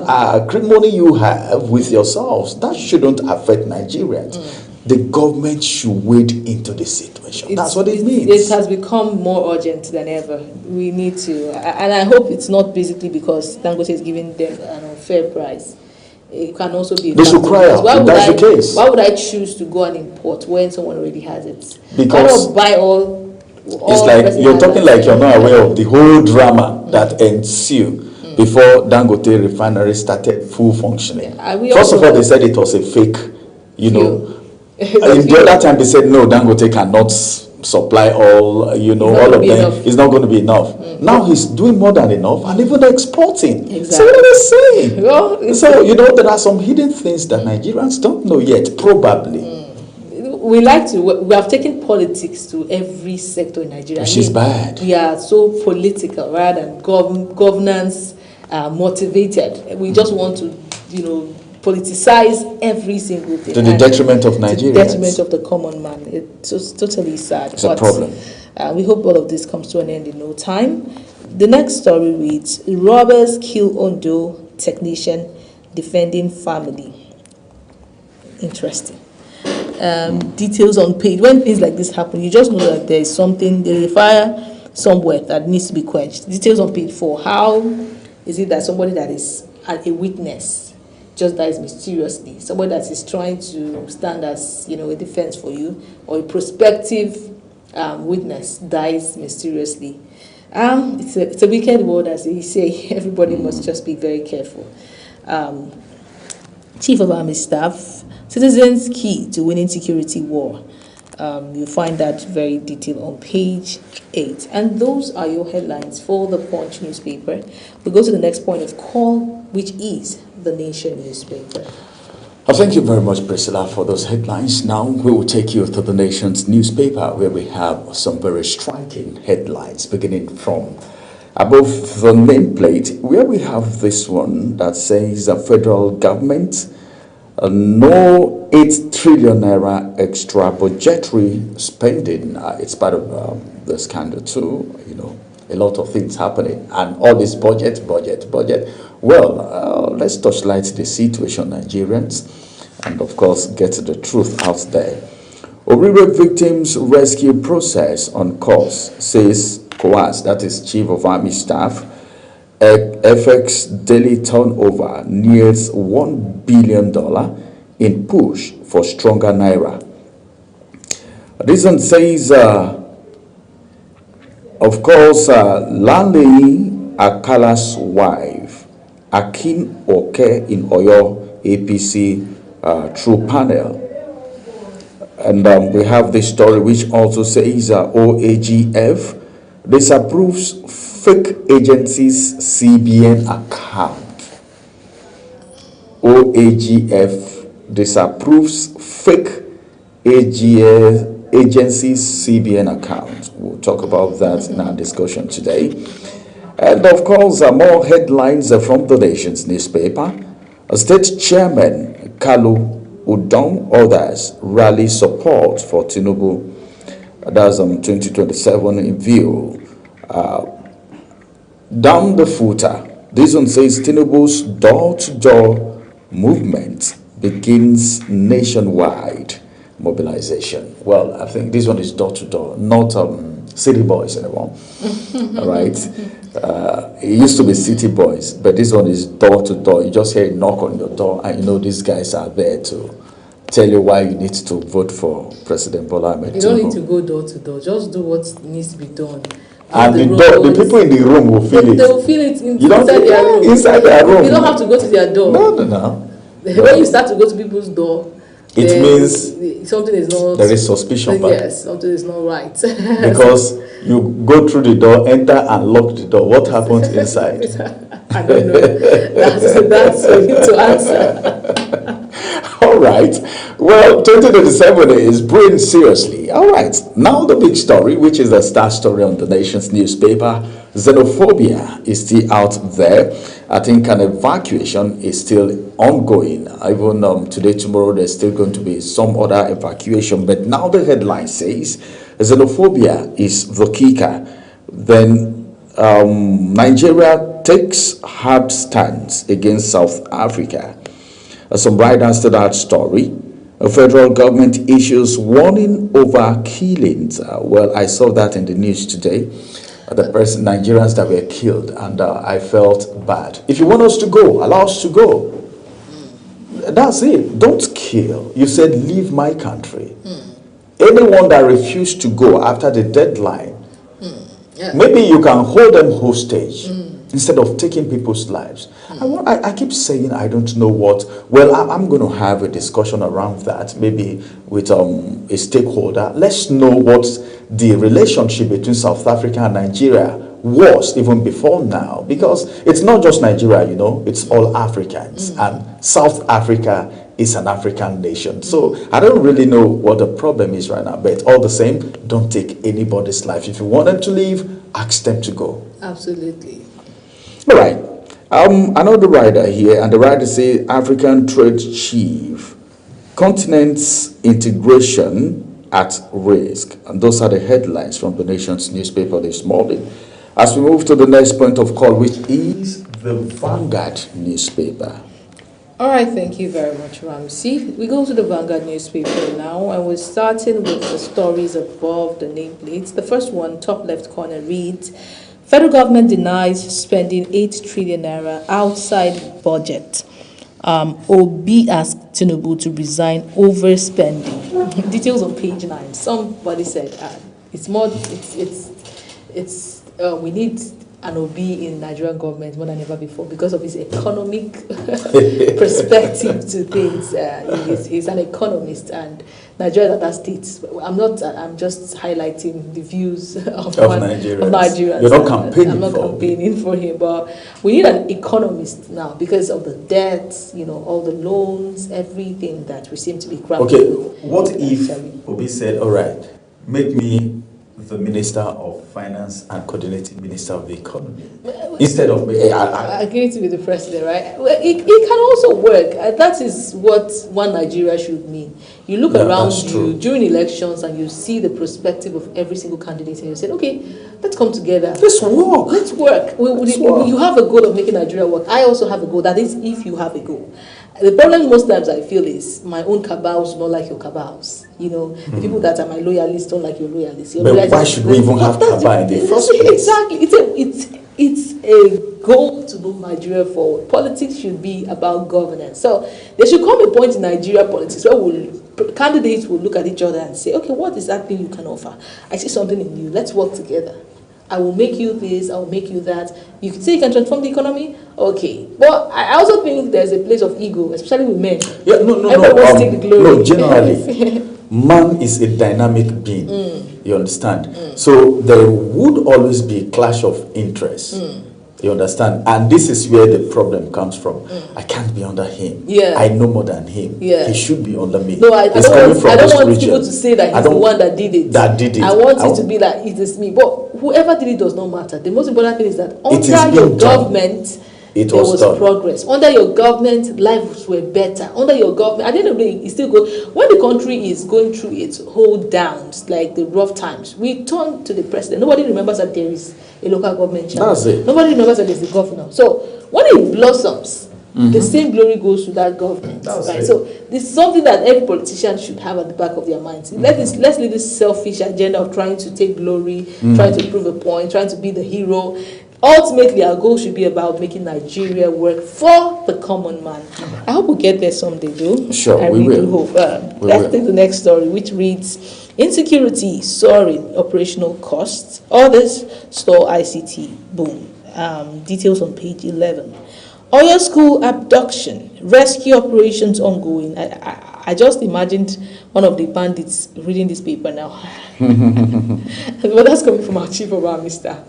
money you have with yourselves, that shouldn't affect Nigerians. The government should wade into the situation. That's what it means. It has become more urgent than ever. We need to, and I hope it's not basically because Dangote is giving them an unfair price. It can also be. They should cry out. If that's the case. Why would I choose to go and import when someone already has it? Because why not buy all It's like you're talking like you're not aware of the whole drama that ensued before Dangote refinery started full functioning. Yeah, we First of also- all, they said it was a fake, Fuel. And the other time they said no, Dangote cannot supply all, It's not all gonna of be them. enough. It's not going to be enough. Now he's doing more than enough and even exporting. So Exactly. what are they saying? Well, it's- So there are some hidden things that Nigerians don't know yet, probably. we have taken politics to every sector in Nigeria. Which is bad. We are so political rather than governance motivated. We just want to, politicize every single thing. To the And detriment of to the Nigerians. detriment of the common man. It's just totally sad. It's a problem. We hope all of this comes to an end in no time. The next story reads, robbers kill Ondo technician defending family. Interesting. Details on page. When things like this happen, you just know that there is a fire somewhere that needs to be quenched. Details on page 4. How is it that somebody that is a witness just dies mysteriously? Somebody that is trying to stand as a defense for you, or a prospective witness dies mysteriously. It's a wicked world, as they say. Everybody must just be very careful. Chief of Army Staff, citizens key to winning security war. You'll find that very detailed on page 8. And those are your headlines for the Punch newspaper. We go to the next point of call, which is the Nation newspaper. Thank you very much, Priscilla, for those headlines. Now we will take you to the Nation's newspaper, where we have some very striking headlines, beginning from above the nameplate, where we have this one that says the federal government no 8 trillion naira extra budgetary spending. It's part of the scandal too. A lot of things happening, and all this budget. Well, let's touchlight the situation, Nigerians, and of course get the truth out there. Orire victims rescue process on course, says Coas, that is Chief of Army Staff. FX daily turnover nears $1 billion in push for stronger naira. This one says, of course, Lanley Akala's wife, Akin Oke in Oyo APC through panel. And we have this story which also says OAGF disapproves fake agency's CBN account. OAGF disapproves fake agency's CBN account. We'll talk about that in our discussion today. And of course, more headlines from the Nation's newspaper. State Chairman Kalu Udom, others rally support for Tinubu. That's 2027 in view. Down the footer, this one says Tinubu's door-to-door movement begins nationwide mobilization. Well, I think this one is door-to-door, not city boys anymore. All right. It used to be city boys, but this one is door-to-door. You just hear a knock on your door, and these guys are there to tell you why you need to vote for President Bola Ahmed Tinubu. You don't need to go door to door. Just do what needs to be done. And the people in the room will feel it. They will feel it inside their their room. Inside their room. You don't have to go to their door. No. When you start to go to people's door, it means something is not. there is suspicion. Yes, something is not right. Because you go through the door, enter and lock the door. What happens inside? I don't know. That's for you to answer. All right. Well, 2027 is brewing seriously. All right. Now the big story, which is the star story on the Nation's newspaper. Xenophobia is still out there. I think an evacuation is still ongoing. Even today, tomorrow, there's still going to be some other evacuation. But now the headline says xenophobia is the kicker. Then Nigeria takes hard stance against South Africa. Some writers to that story. The federal government issues warning over killings. Well, I saw that in the news today. The person, Nigerians that were killed, and I felt bad. If you want us to go, allow us to go. That's it. Don't kill. You said leave my country. Anyone that refused to go after the deadline, maybe you can hold them hostage instead of taking people's lives. I keep saying I don't know what. Well, I'm going to have a discussion around that, maybe with a stakeholder. Let's know what the relationship between South Africa and Nigeria was even before now, because it's not just Nigeria, it's all Africans, and South Africa is an African nation. So I don't really know what the problem is right now, but all the same, don't take anybody's life. If you want them to leave, ask them to go. Absolutely. All right. Another writer here, and the writer says African trade chief, continent's integration at risk. And those are the headlines from the Nation's newspaper this morning. As we move to the next point of call, which is the Vanguard newspaper. All right, thank you very much, Ramsey. We go to the Vanguard newspaper now, and we're starting with the stories above the nameplates. The first one, top left corner, reads, Federal government denies spending 8 trillion naira outside budget. Obi asked Tinubu to resign over spending. Details on page 9. Somebody said we need an Obi in Nigerian government more than ever before because of his economic perspective to things. He's an economist, and Nigeria is at that state. I'm just highlighting the views of Nigerians. You're not campaigning I'm not campaigning for him, but we need an economist now because of the debts, all the loans, everything that we seem to be grappling with. Okay, what if Obi said, all right, make me the Minister of Finance and Coordinating Minister of the Economy instead of me? I agree to be the president, right? Well, it can also work. That is what one Nigeria should mean. You look around you during elections and you see the perspective of every single candidate, and you say, okay, let's come together. Let's work. Let's work. You have a goal of making Nigeria work. I also have a goal. That is, if you have a goal. The problem most times I feel is my own cabals don't like your cabals. The people that are my loyalists don't like your loyalists. But why should we even have cabal in the first place? Exactly. It's a goal to move Nigeria forward. Politics should be about governance. So there should come a point in Nigeria politics where candidates will look at each other and say, okay, what is that thing you can offer? I see something in you. Let's work together. I will make you this, I will make you that. You can say you can transform the economy? Okay. But I also think there's a place of ego, especially with men. Yeah, no, generally, man is a dynamic being. You understand? So there would always be a clash of interests. You understand? And this is where the problem comes from. I can't be under him. Yeah. I know more than him. Yeah. He should be under me. No, I don't want people to say that he's the one that did it. I want it to be that it is me. But whoever did it does not matter. The most important thing is that under your government, there was progress. Under your government, lives were better. Under your government, at the end of the day, it's still good. When the country is going through its hold downs, like the rough times, we turn to the president. Nobody remembers that there is a local government channel. That's it. Nobody remembers that there's the governor. So when it blossoms, the same glory goes to that government. Right? So this is something that every politician should have at the back of their minds. Let's leave this selfish agenda of trying to take glory, trying to prove a point, trying to be the hero. Ultimately, our goal should be about making Nigeria work for the common man. I hope we'll get there someday, though. Sure, I really do hope. Let's take the next story, which reads, Insecurity soaring operational costs. Others store ICT boom. Details on page 11. Oyo School abduction. Rescue operations ongoing. I just imagined one of the bandits reading this paper now. But that's coming from our chief of army staff.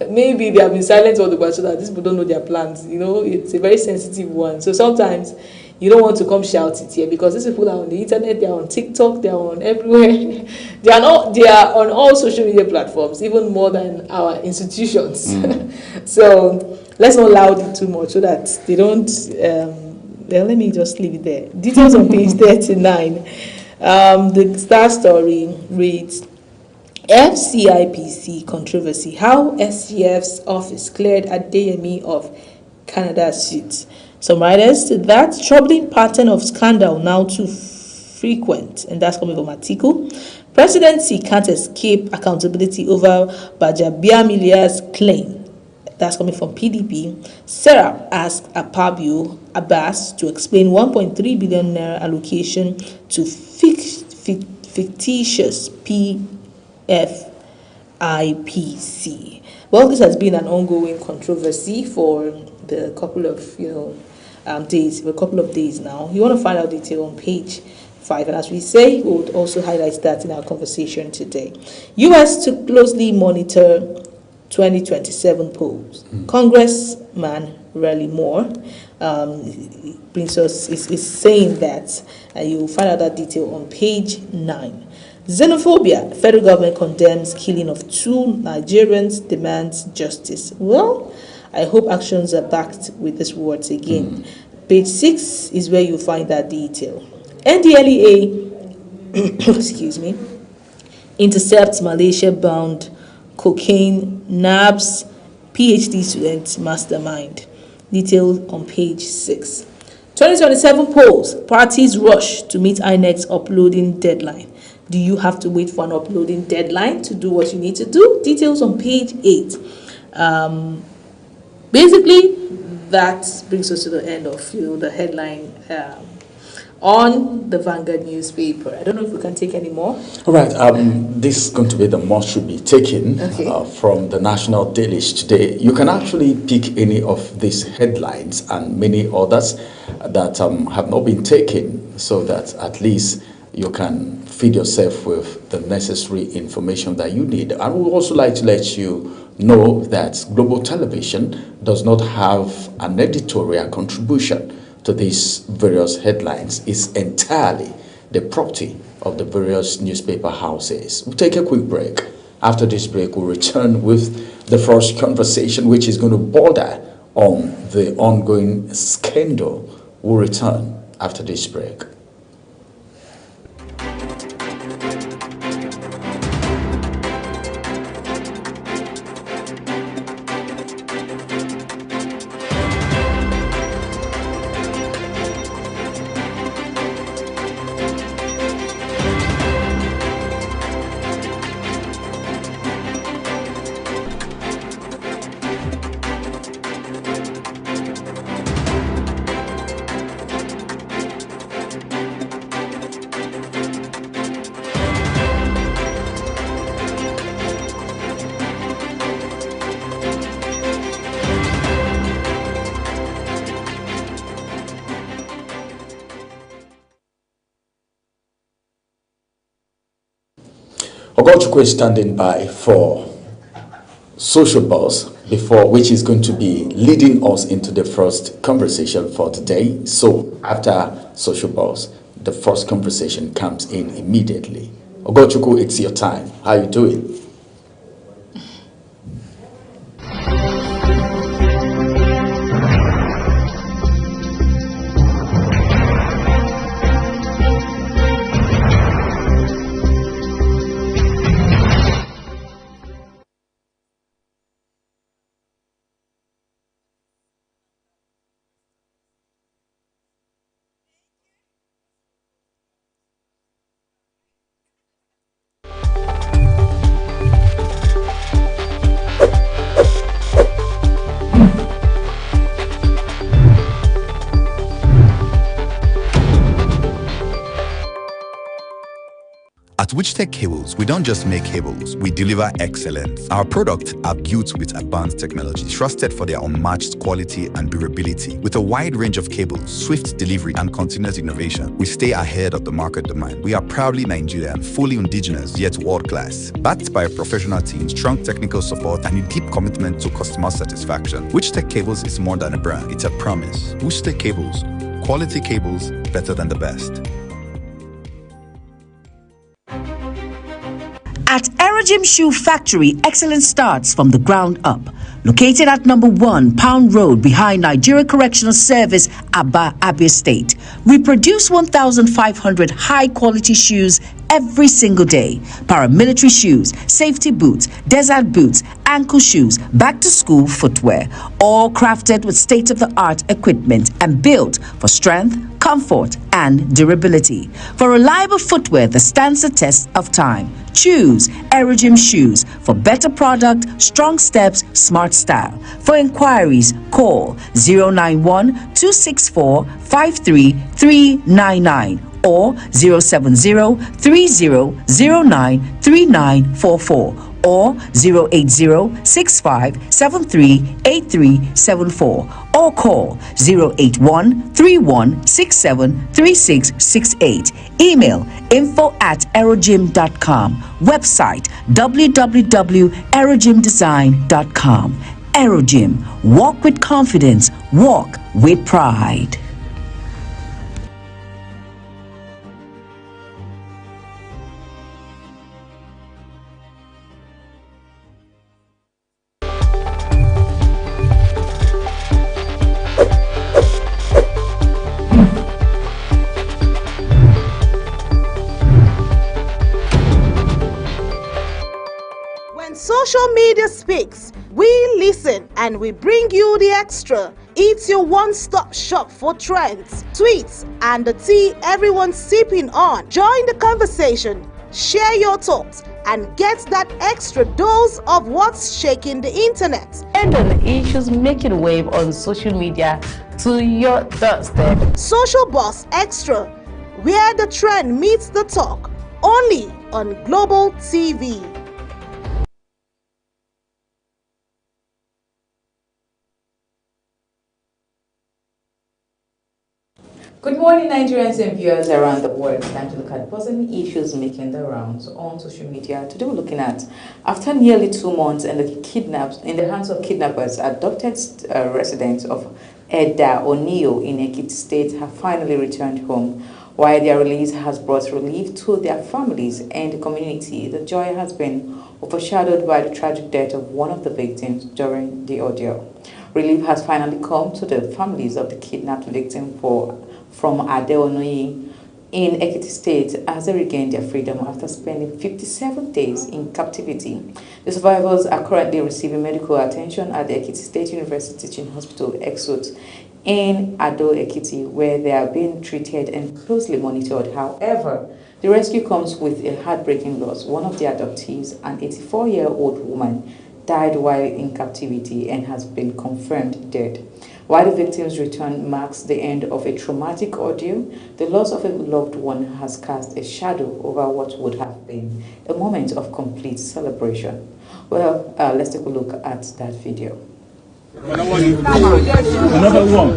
Maybe they have been silent all the while so that these people don't know their plans. It's a very sensitive one. So sometimes you don't want to come shout it here because these people are on the internet, they are on TikTok, they are on everywhere. They are on all social media platforms, even more than our institutions. So let's not loud it too much so that they don't. Well, let me just leave it there. Details on page 39. The Star story reads, FCIPC controversy, how SGF's office cleared Adeyemi of Canada suit. Some writers said that troubling pattern of scandal now too frequent, and that's coming from article. Presidency can't escape accountability over Gbajabiamilia's claim. That's coming from PDP. Sarah asked Akpabio Abbas to explain 1.3 billion naira allocation to fictitious PFIPC. Well, this has been an ongoing controversy for the couple of days. For a couple of days now. You want to find out detail on page 5, and as we say, we would also highlight that in our conversation today. U.S. to closely monitor 2027 polls. Congressman Raleigh Moore is saying that, and you will find out that detail on page 9. Xenophobia. Federal government condemns killing of 2 Nigerians, demands justice. Well, I hope actions are backed with these words again. Page 6 is where you find that detail. NDLEA, excuse me, intercepts Malaysia-bound cocaine, NABS, PhD student mastermind. Details on page 6. 2027 polls. Parties rush to meet INEC's uploading deadline. Do you have to wait for an uploading deadline to do what you need to do? Details on page 8. Basically, that brings us to the end of the headline on the Vanguard newspaper. I don't know if we can take any more. All right. This is going to be the most should be taken from the National Dailies today. You can actually pick any of these headlines and many others that have not been taken, so that at least you can feed yourself with the necessary information that you need. I would also like to let you know that Global Television does not have an editorial contribution to these various headlines. Is entirely the property of the various newspaper houses. We'll take a quick break. After this break, we'll return with the first conversation, which is going to border on the ongoing scandal. We'll return after this break. Ogochukwu is standing by for Social Buzz, which is going to be leading us into the first conversation for today. So after Social Buzz, the first conversation comes in immediately. Ogochukwu, it's your time. How are you doing? At Witchtech Cables, we don't just make cables, we deliver excellence. Our products are built with advanced technology, trusted for their unmatched quality and durability. With a wide range of cables, swift delivery, and continuous innovation, we stay ahead of the market demand. We are proudly Nigerian, fully indigenous, yet world-class. Backed by a professional team, strong technical support, and a deep commitment to customer satisfaction. Witchtech Cables is more than a brand, it's a promise. Witchtech Cables, quality cables better than the best. At Aerogym Shoe Factory, excellence starts from the ground up. located at number 1 Pound Road behind Nigeria Correctional Service, Aba, Abia State. We produce 1,500 high-quality shoes every single day. Paramilitary shoes, safety boots, desert boots, ankle shoes, back-to-school footwear, all crafted with state-of-the-art equipment and built for strength, comfort, and durability. For reliable footwear that stands the test of time, choose Aerogym shoes for better product, strong steps, smart style. For inquiries, call 091-264-53399 or 070-3009-3944 or 080-6573-8374 or call 081-3167-3668. Email info@aerogym.com. Website www.aerogymdesign.com. Aerogym. Walk with confidence. Walk with pride. Social media speaks. We listen and we bring you the extra. It's your one-stop shop for trends, tweets, and the tea everyone's sipping on. Join the conversation, share your thoughts, and get that extra dose of what's shaking the internet. And on the issues making wave on social media to your doorstep. Social Buzz Extra, where the trend meets the talk. Only on Global TV. Good morning, Nigerians and viewers around the world. Time to look at buzzing issues making the rounds on social media. Today we're looking at, after nearly 2 months in the hands of kidnappers, adopted residents of Edda Onio in Ekiti State have finally returned home. While their release has brought relief to their families and the community, the joy has been overshadowed by the tragic death of one of the victims during the ordeal. Relief has finally come to the families of the kidnapped victim from Adeonoyi in Ekiti State as they regain their freedom after spending 57 days in captivity. The survivors are currently receiving medical attention at the Ekiti State University Teaching Hospital, EXUT, in Ado Ekiti, where they are being treated and closely monitored. However, the rescue comes with a heartbreaking loss. One of the adoptees, an 84-year-old woman, died while in captivity and has been confirmed dead. While the victim's return marks the end of a traumatic ordeal, the loss of a loved one has cast a shadow over what would have been a moment of complete celebration. Well, let's take a look at that video. Another one.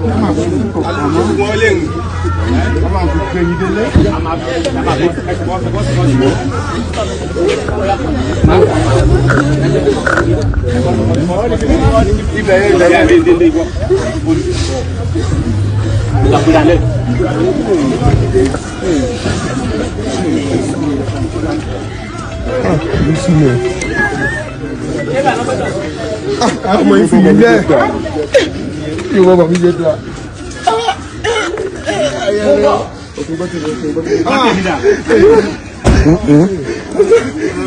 Ọmọ yìí fi yìí lẹ yìí wọ́n bọ̀ mí jẹ́ tó a.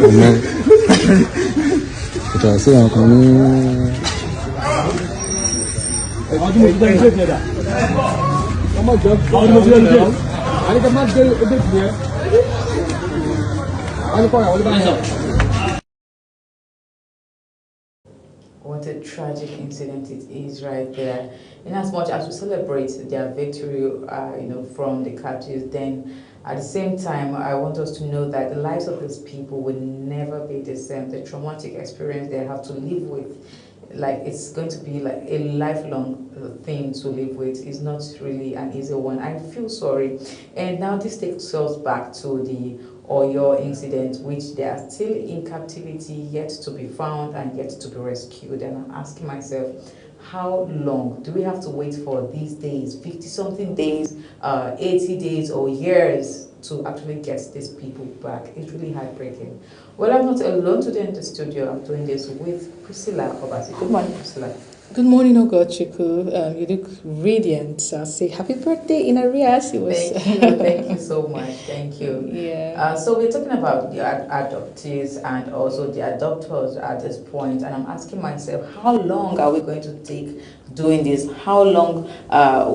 Ọmọ ìjà sí àwọn kan ní. Ọdún mo ti dá ilé ìjẹ̀dá. Ọmọ ìjọ ọdún mo ti dá ilé ìjẹ̀dá. Àníkà má gbé ẹgbẹ́ ìjìyẹ. Àníkà ọ̀yà wọlé bá yẹn. What a tragic incident it is right there. In as much as we celebrate their victory, from the captives, then at the same time, I want us to know that the lives of these people will never be the same. The traumatic experience they have to live with, like it's going to be like a lifelong thing to live with. It's not really an easy one. I feel sorry. And now this takes us back to the Oyo incident, which they are still in captivity, yet to be found and yet to be rescued. And I'm asking myself, how long do we have to wait for these days, 50-something days, 80 days or years, to actually get these people back. It's really heartbreaking. Well, I'm not alone today in the studio. I'm doing this with Priscilla Obasi. Good morning, Priscilla. Good morning, Ogochukwu. You look radiant. I'll say happy birthday in arrears. Thank you so much. Thank you. Yeah. So we're talking about the adoptees and also the adopters at this point, and I'm asking myself, how long are we going to take doing this? How long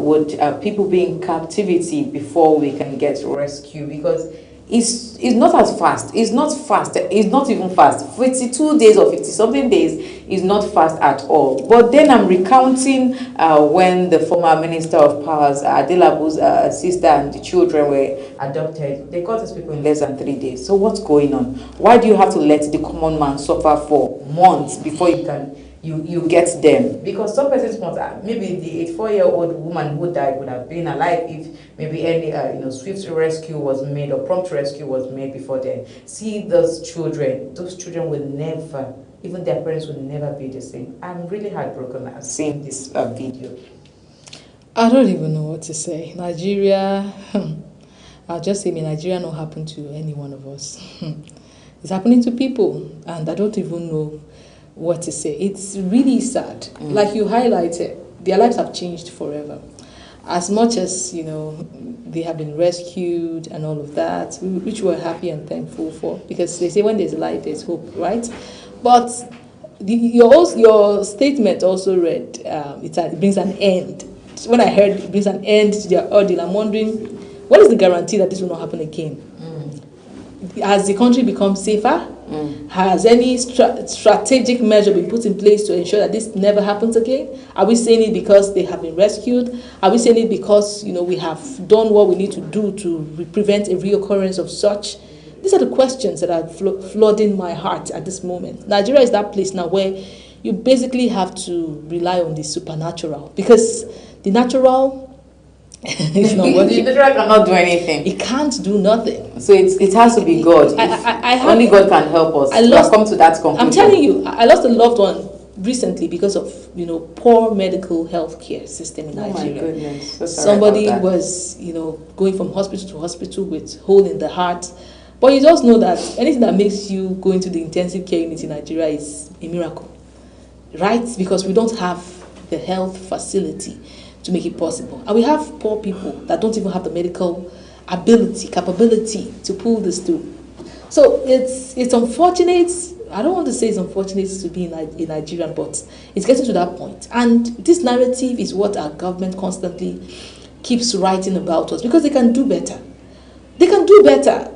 would people be in captivity before we can get rescue? Because it's not as fast. It's not fast. It's not even fast. 52 days or 50 something days is not fast at all. But then I'm recounting when the former Minister of Powers, Adelabu's sister and the children were adopted. They got these people in less than 3 days. So what's going on? Why do you have to let the common man suffer for months before you can you get them? Because some persons want, maybe the 84-year-old woman who died would have been alive if maybe any swift rescue was made or prompt rescue was made before then. See those children will never, even their parents will never be the same. I'm really heartbroken at seeing this video. I don't even know what to say. Nigeria, I'll just say Nigeria not happen to any one of us. It's happening to people, and I don't even know what to say. It's really sad. Like you highlighted, their lives have changed forever. As much as, they have been rescued and all of that, which we're happy and thankful for, because they say when there's life, there's hope, right? But your statement also read, it brings an end. When I heard it brings an end to their ordeal, I'm wondering, what is the guarantee that this will not happen again? Has the country become safer? Has any strategic measure been put in place to ensure that this never happens again? Are we saying it because they have been rescued? Are we saying it because we have done what we need to do to prevent a reoccurrence of such? These are the questions that are flooding my heart at this moment. Nigeria is that place now where you basically have to rely on the supernatural, because the natural it's not working. The natural cannot do anything. It can't do nothing. So it has to be God. Only God can help us. I have come to that conclusion. I'm telling you, I lost a loved one recently because of poor medical health care system in Nigeria. Oh my goodness. So somebody was going from hospital to hospital with hole in the heart. But you just know that anything that makes you go into the intensive care unit in Nigeria is a miracle, right? Because we don't have the health facility to make it possible. And we have poor people that don't even have the medical capability to pull this through. So it's unfortunate. I don't want to say it's unfortunate to be in Nigeria, but it's getting to that point. And this narrative is what our government constantly keeps writing about us, because they can do better. They can do better.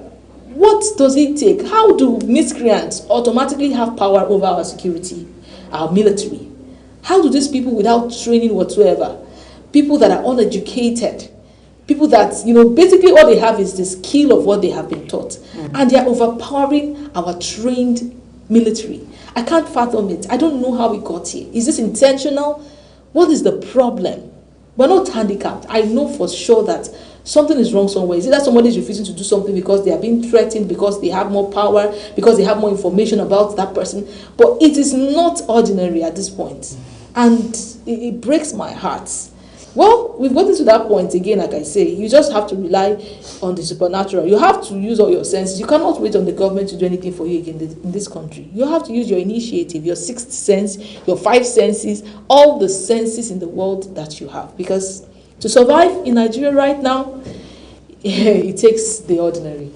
What does it take? How do miscreants automatically have power over our security, our military? How do these people without training whatsoever, people that are uneducated, people that, basically all they have is the skill of what they have been taught, and they are overpowering our trained military? I can't fathom it. I don't know how we got here. Is this intentional? What is the problem? We're not handicapped. I know for sure that something is wrong somewhere. Is it that somebody is refusing to do something because they are being threatened, because they have more power, because they have more information about that person? But it is not ordinary at this point. And it breaks my heart. Well, we've gotten to that point again, like I say. You just have to rely on the supernatural. You have to use all your senses. You cannot wait on the government to do anything for you again in this country. You have to use your initiative, your sixth sense, your five senses, all the senses in the world that you have. Because to survive in Nigeria right now, it takes the ordinary.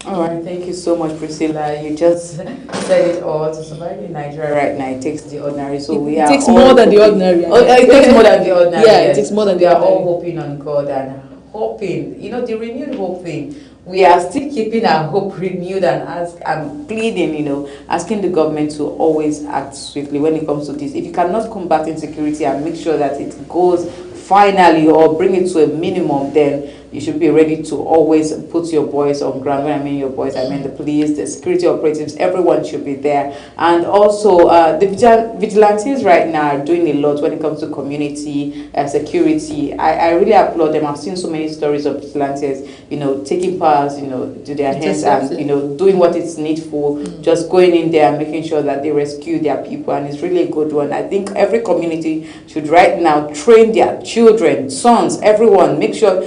All right, thank you so much, Priscilla. You just said it all. To survive in Nigeria right now, it takes the ordinary. So it takes more than the ordinary. It takes more than the ordinary. Yeah, it takes more than the ordinary. We are all hoping on God and hoping. The renewed hope thing. We are still keeping our hope renewed and pleading, asking the government to always act swiftly when it comes to this. If you cannot combat insecurity and make sure that it goes finally or bring it to a minimum, then you should be ready to always put your boys on ground. When I mean your boys, I mean the police, the security operatives, everyone should be there. And also, the vigilantes right now are doing a lot when it comes to community security. I really applaud them. I've seen so many stories of vigilantes, taking powers, to their hands and, doing what is needful, just going in there and making sure that they rescue their people. And it's really a good one. I think every community should right now train their children, sons, everyone. Make sure,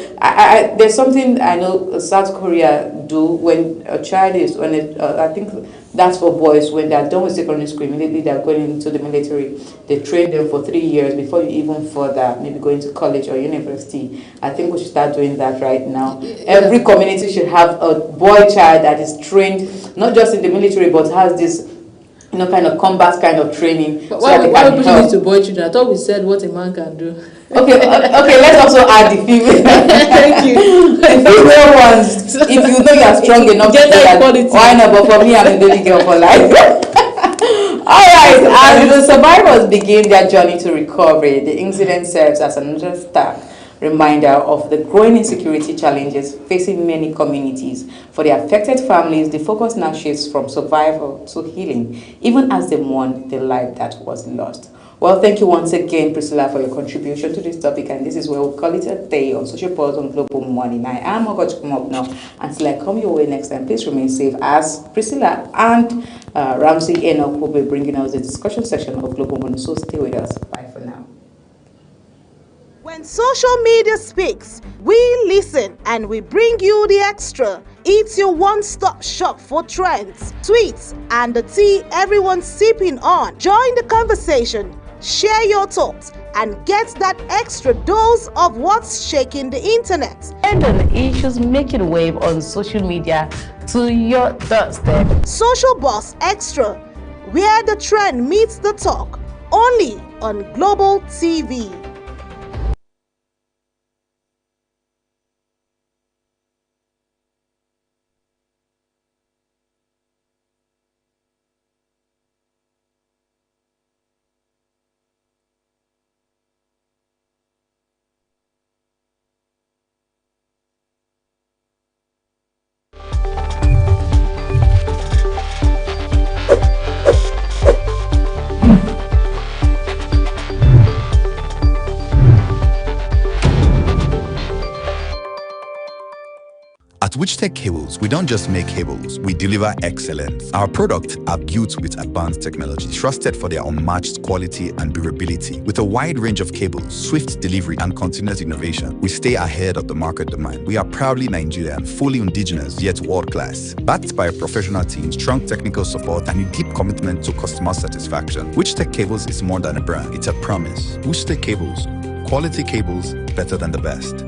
there's something I know South Korea do when a child is, I think that's for boys, when they're done with secondary school, immediately they're going into the military. They train them for 3 years before you even further, maybe going to college or university. I think we should start doing that right now. Every community should have a boy child that is trained, not just in the military, but has this kind of combat kind of training. But why are we pushing this to boy children? I thought we said what a man can do. Okay, let's also add the female. Thank you. The female ones, if you know you are strong enough to do that, why not? But for me, I'm a baby girl for life. Alright, as the survivors begin their journey to recovery, the incident serves as another stark reminder of the growing insecurity challenges facing many communities. For the affected families, the focus now shifts from survival to healing, even as they mourn the life that was lost. Well, thank you once again, Priscilla, for your contribution to this topic, and this is where we call it a day on Social Pulse on Global Morning. I am going to come up now. Until I come your way next time, please remain safe, as Priscilla and Ramsey Enoch will be bringing us the discussion section of Global Morning, so stay with us. Bye for now. When social media speaks, we listen and we bring you the extra. It's your one-stop shop for trends, tweets, and the tea everyone's sipping on. Join the conversation, share your thoughts, and get that extra dose of what's shaking the internet. And on issues making wave on social media to your doorstep. Social Buzz Extra, where the trend meets the talk, only on Global TV. At Witchtech Cables, we don't just make cables, we deliver excellence. Our products are built with advanced technology, trusted for their unmatched quality and durability. With a wide range of cables, swift delivery, and continuous innovation, we stay ahead of the market demand. We are proudly Nigerian, fully indigenous, yet world-class. Backed by a professional team, strong technical support, and a deep commitment to customer satisfaction, Witchtech Cables is more than a brand, it's a promise. Witchtech Cables, quality cables better than the best.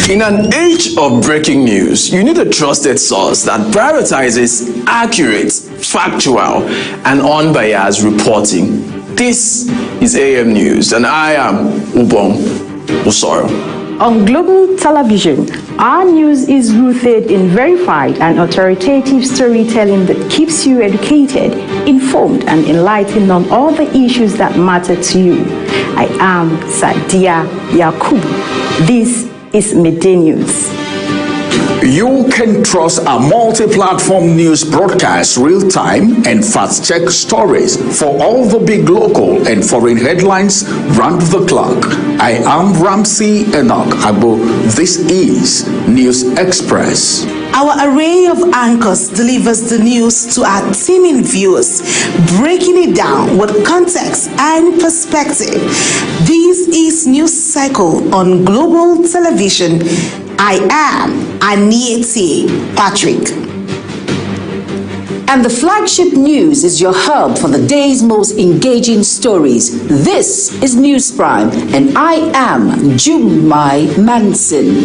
In an age of breaking news, you need a trusted source that prioritizes accurate, factual, and unbiased reporting. This is AM News, and I am Ubong Usoro. On Global Television, our news is rooted in verified and authoritative storytelling that keeps you educated, informed, and enlightened on all the issues that matter to you. I am Sadia Yakubu. This is Midday News. You can trust our multi-platform news broadcast, real-time and fast-check stories for all the big local and foreign headlines round the clock. I am Ramsey Enoch Agbo. This is News Express. Our array of anchors delivers the news to our teeming viewers, breaking it down with context and perspective. This is News Cycle on Global Television. I am Anieti Patrick. And the flagship news is your hub for the day's most engaging stories. This is News Prime, and I am Jumai Manson.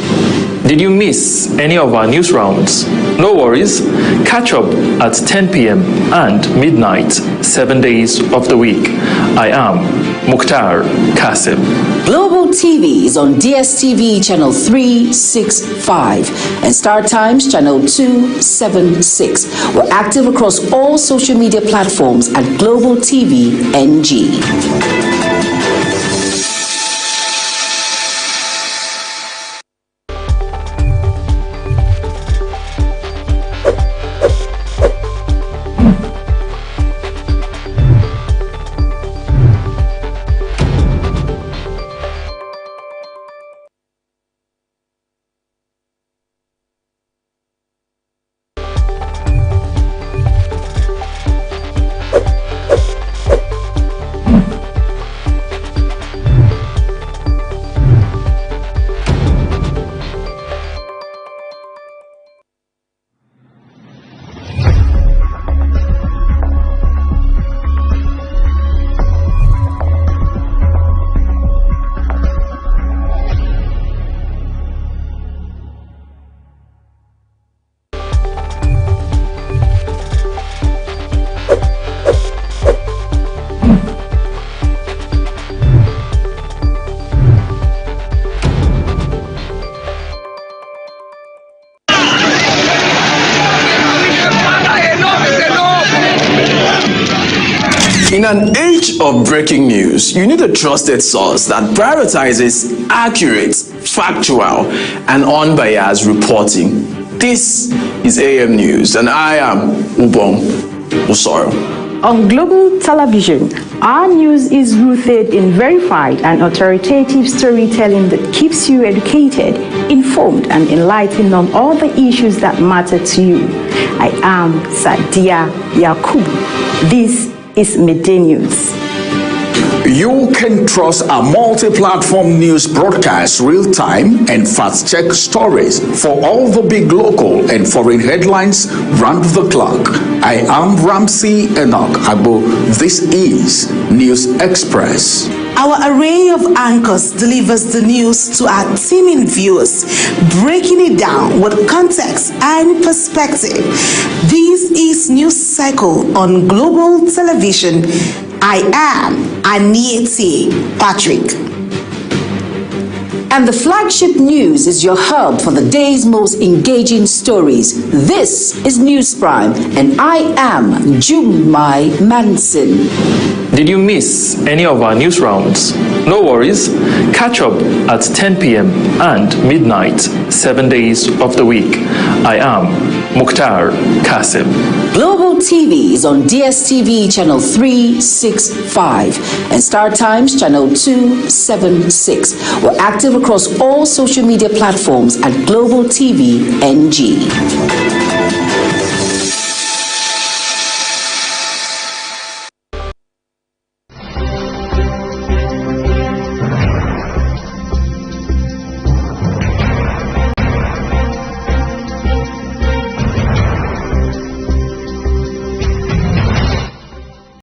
Did you miss any of our news rounds? No worries. Catch up at 10 p.m. and midnight, 7 days of the week. I am Mukhtar Kasim. Global TV is on DSTV channel 365 and Star Times channel 276. We're active across all social media platforms at Global TV NG. In an age of breaking news, you need a trusted source that prioritizes accurate, factual, and unbiased reporting. This is AM News, and I am Ubong Osoro. On global television, our news is rooted in verified and authoritative storytelling that keeps you educated, informed, and enlightened on all the issues that matter to you. I am Sadia Yakubu. This is Midday News. You can trust our multi-platform news broadcast real-time and fast-check stories for all the big local and foreign headlines round the clock. I am Ramsey Enoch Agbo. This is News Express. Our array of anchors delivers the news to our teeming viewers, breaking it down with context and perspective. This is News Cycle on Global Television. I am Anieti Patrick. And the flagship news is your hub for the day's most engaging stories. This is News Prime, and I am Jumai Manson. Did you miss any of our news rounds? No worries. Catch up at 10 p.m. and midnight, 7 days of the week. I am Mukhtar Kasim. Global TV is on DSTV channel 365 and Star Times channel 276. We're active across all social media platforms at Global TV NG.